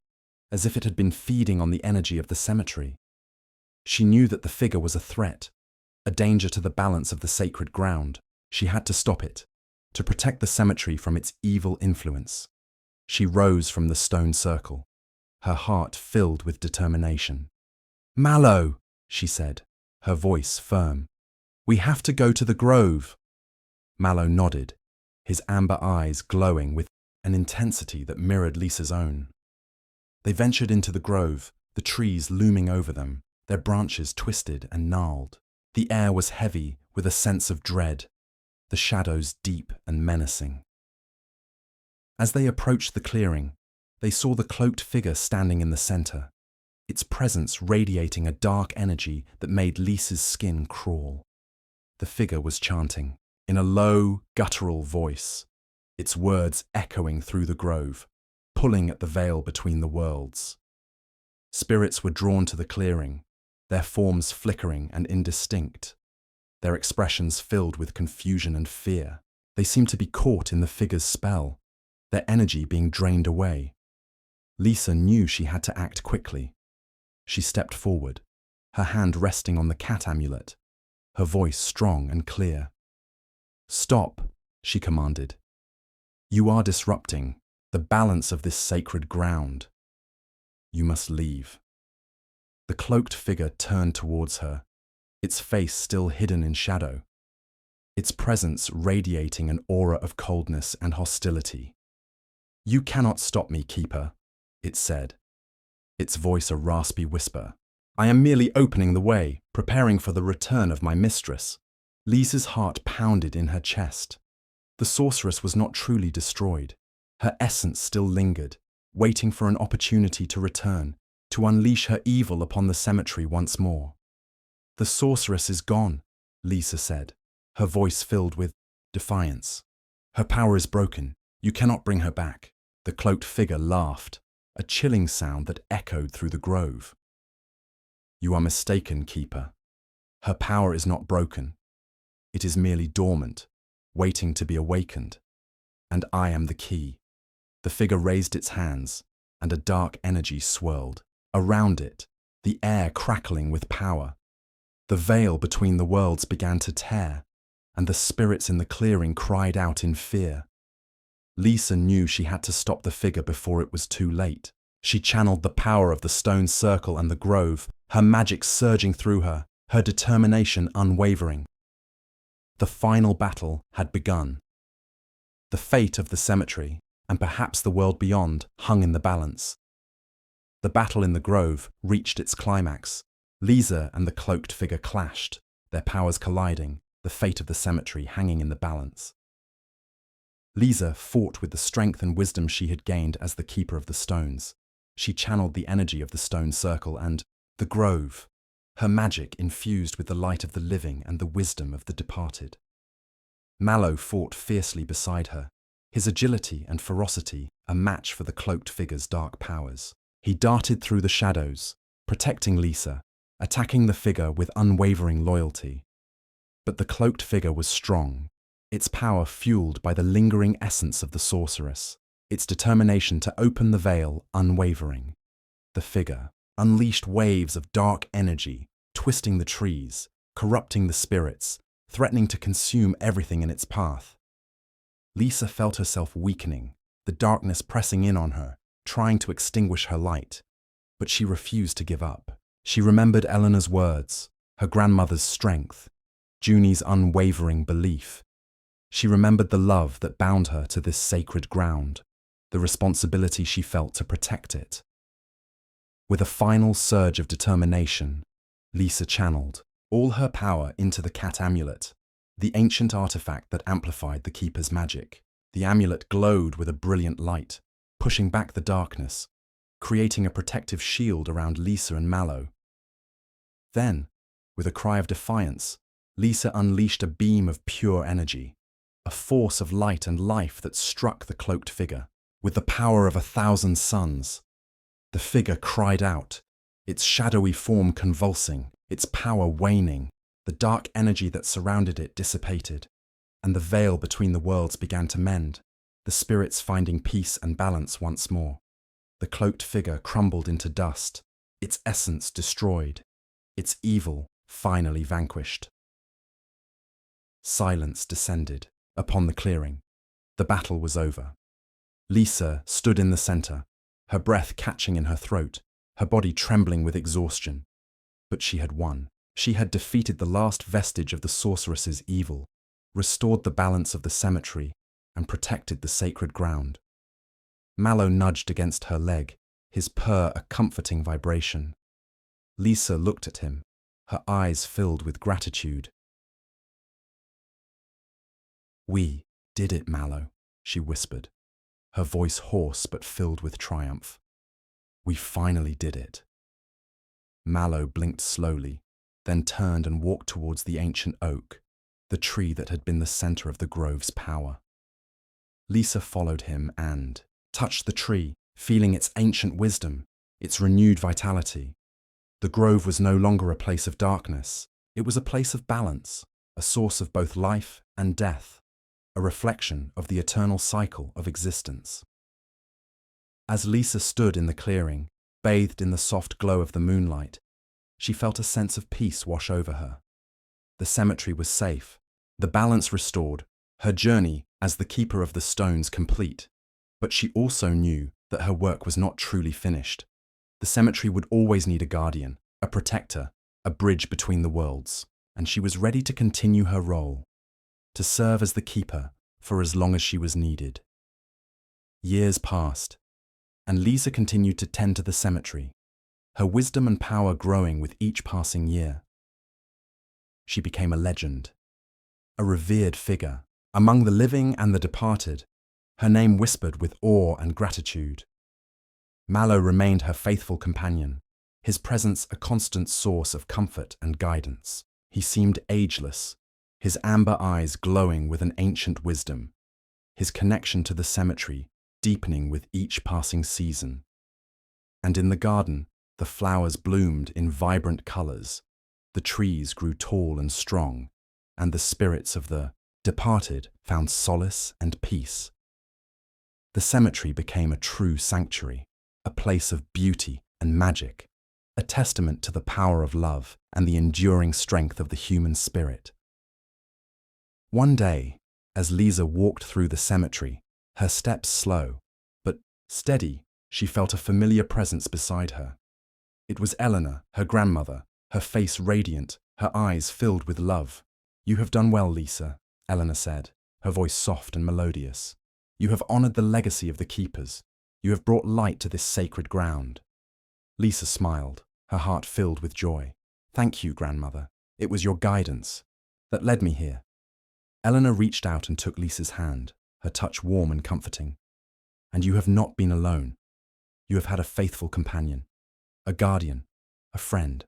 as if it had been feeding on the energy of the cemetery. She knew that the figure was a threat, a danger to the balance of the sacred ground. She had to stop it, to protect the cemetery from its evil influence. She rose from the stone circle, her heart filled with determination. "Mallow," she said, her voice firm. "We have to go to the grove." Mallow nodded, his amber eyes glowing with an intensity that mirrored Lisa's own. They ventured into the grove, the trees looming over them, their branches twisted and gnarled. The air was heavy with a sense of dread, the shadows deep and menacing. As they approached the clearing, they saw the cloaked figure standing in the center, its presence radiating a dark energy that made Lisa's skin crawl. The figure was chanting, in a low, guttural voice, its words echoing through the grove, pulling at the veil between the worlds. Spirits were drawn to the clearing, their forms flickering and indistinct, their expressions filled with confusion and fear. They seemed to be caught in the figure's spell, their energy being drained away. Lisa knew she had to act quickly. She stepped forward, her hand resting on the cat amulet, her voice strong and clear. "Stop," she commanded. "You are disrupting the balance of this sacred ground. You must leave." The cloaked figure turned towards her, its face still hidden in shadow, its presence radiating an aura of coldness and hostility. "You cannot stop me, Keeper," it said, its voice a raspy whisper. "I am merely opening the way, preparing for the return of my mistress." Lisa's heart pounded in her chest. The sorceress was not truly destroyed. Her essence still lingered, waiting for an opportunity to return, to unleash her evil upon the cemetery once more. "The sorceress is gone," Lisa said, her voice filled with defiance. "Her power is broken. You cannot bring her back." The cloaked figure laughed, a chilling sound that echoed through the grove. "You are mistaken, Keeper. Her power is not broken. It is merely dormant, waiting to be awakened. And I am the key." The figure raised its hands, and a dark energy swirled. Around it, the air crackling with power. The veil between the worlds began to tear, and the spirits in the clearing cried out in fear. Lisa knew she had to stop the figure before it was too late. She channeled the power of the stone circle and the grove, her magic surging through her, her determination unwavering. The final battle had begun. The fate of the cemetery, and perhaps the world beyond, hung in the balance. The battle in the grove reached its climax. Lisa and the cloaked figure clashed, their powers colliding, the fate of the cemetery hanging in the balance. Lisa fought with the strength and wisdom she had gained as the keeper of the stones. She channeled the energy of the stone circle and the grove, her magic infused with the light of the living and the wisdom of the departed. Mallow fought fiercely beside her, his agility and ferocity a match for the cloaked figure's dark powers. He darted through the shadows, protecting Lisa, attacking the figure with unwavering loyalty. But the cloaked figure was strong, its power fueled by the lingering essence of the sorceress, its determination to open the veil unwavering. The figure unleashed waves of dark energy, twisting the trees, corrupting the spirits, threatening to consume everything in its path. Lisa felt herself weakening, the darkness pressing in on her, trying to extinguish her light. But she refused to give up. She remembered Eleanor's words, her grandmother's strength, Junie's unwavering belief. She remembered the love that bound her to this sacred ground, the responsibility she felt to protect it. With a final surge of determination, Lisa channeled all her power into the cat amulet, the ancient artifact that amplified the keeper's magic. The amulet glowed with a brilliant light, pushing back the darkness, creating a protective shield around Lisa and Mallow. Then, with a cry of defiance, Lisa unleashed a beam of pure energy, a force of light and life that struck the cloaked figure. With the power of 1,000 suns, the figure cried out, its shadowy form convulsing, its power waning. The dark energy that surrounded it dissipated, and the veil between the worlds began to mend, the spirits finding peace and balance once more. The cloaked figure crumbled into dust, its essence destroyed, its evil finally vanquished. Silence descended upon the clearing. The battle was over. Lisa stood in the center, her breath catching in her throat, her body trembling with exhaustion. But she had won. She had defeated the last vestige of the sorceress's evil, restored the balance of the cemetery, and protected the sacred ground. Mallow nudged against her leg, his purr a comforting vibration. Lisa looked at him, her eyes filled with gratitude. "We did it, Mallow," she whispered, her voice hoarse but filled with triumph. "We finally did it." Mallow blinked slowly, then turned and walked towards the ancient oak, the tree that had been the center of the grove's power. Lisa followed him and touched the tree, feeling its ancient wisdom, its renewed vitality. The grove was no longer a place of darkness. It was a place of balance, a source of both life and death, a reflection of the eternal cycle of existence. As Lisa stood in the clearing, bathed in the soft glow of the moonlight, she felt a sense of peace wash over her. The cemetery was safe, the balance restored, her journey as the keeper of the stones complete. But she also knew that her work was not truly finished. The cemetery would always need a guardian, a protector, a bridge between the worlds, and she was ready to continue her role, to serve as the keeper for as long as she was needed. Years passed, and Lisa continued to tend to the cemetery, her wisdom and power growing with each passing year. She became a legend, a revered figure among the living and the departed, her name whispered with awe and gratitude. Mallow remained her faithful companion, his presence a constant source of comfort and guidance. He seemed ageless, his amber eyes glowing with an ancient wisdom, his connection to the cemetery deepening with each passing season. And in the garden, the flowers bloomed in vibrant colors, the trees grew tall and strong, and the spirits of the departed found solace and peace. The cemetery became a true sanctuary, a place of beauty and magic, a testament to the power of love and the enduring strength of the human spirit. One day, as Lisa walked through the cemetery, her steps slow, but steady, she felt a familiar presence beside her. It was Eleanor, her grandmother, her face radiant, her eyes filled with love. "You have done well, Lisa," Eleanor said, her voice soft and melodious. "You have honored the legacy of the keepers. You have brought light to this sacred ground." Lisa smiled, her heart filled with joy. "Thank you, grandmother. It was your guidance that led me here." Eleanor reached out and took Lisa's hand, her touch warm and comforting. "And you have not been alone. You have had a faithful companion, a guardian, a friend."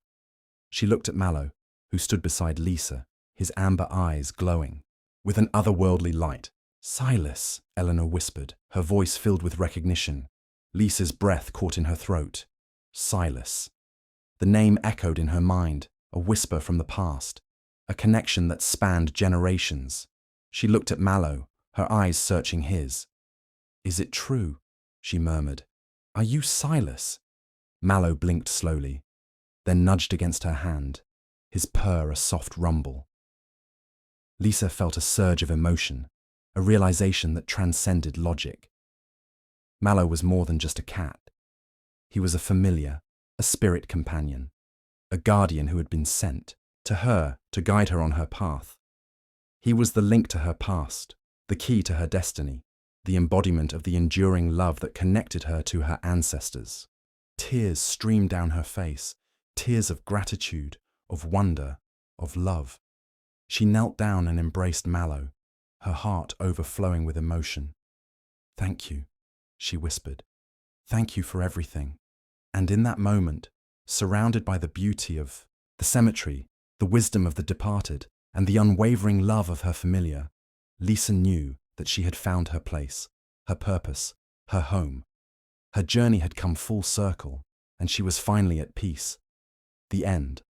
She looked at Mallow, who stood beside Lisa, his amber eyes glowing with an otherworldly light. "Silas," Eleanor whispered, her voice filled with recognition. Lisa's breath caught in her throat. Silas. The name echoed in her mind, a whisper from the past, a connection that spanned generations. She looked at Mallow, her eyes searching his. "Is it true?" she murmured. "Are you Silas?" Mallow blinked slowly, then nudged against her hand, his purr a soft rumble. Lisa felt a surge of emotion, a realization that transcended logic. Mallow was more than just a cat. He was a familiar, a spirit companion, a guardian who had been sent to her to guide her on her path. He was the link to her past, the key to her destiny, the embodiment of the enduring love that connected her to her ancestors. Tears streamed down her face, tears of gratitude, of wonder, of love. She knelt down and embraced Mallow, her heart overflowing with emotion. "Thank you," she whispered. "Thank you for everything." And in that moment, surrounded by the beauty of the cemetery, the wisdom of the departed, and the unwavering love of her familiar, Lisa knew that she had found her place, her purpose, her home. Her journey had come full circle, and she was finally at peace. The end.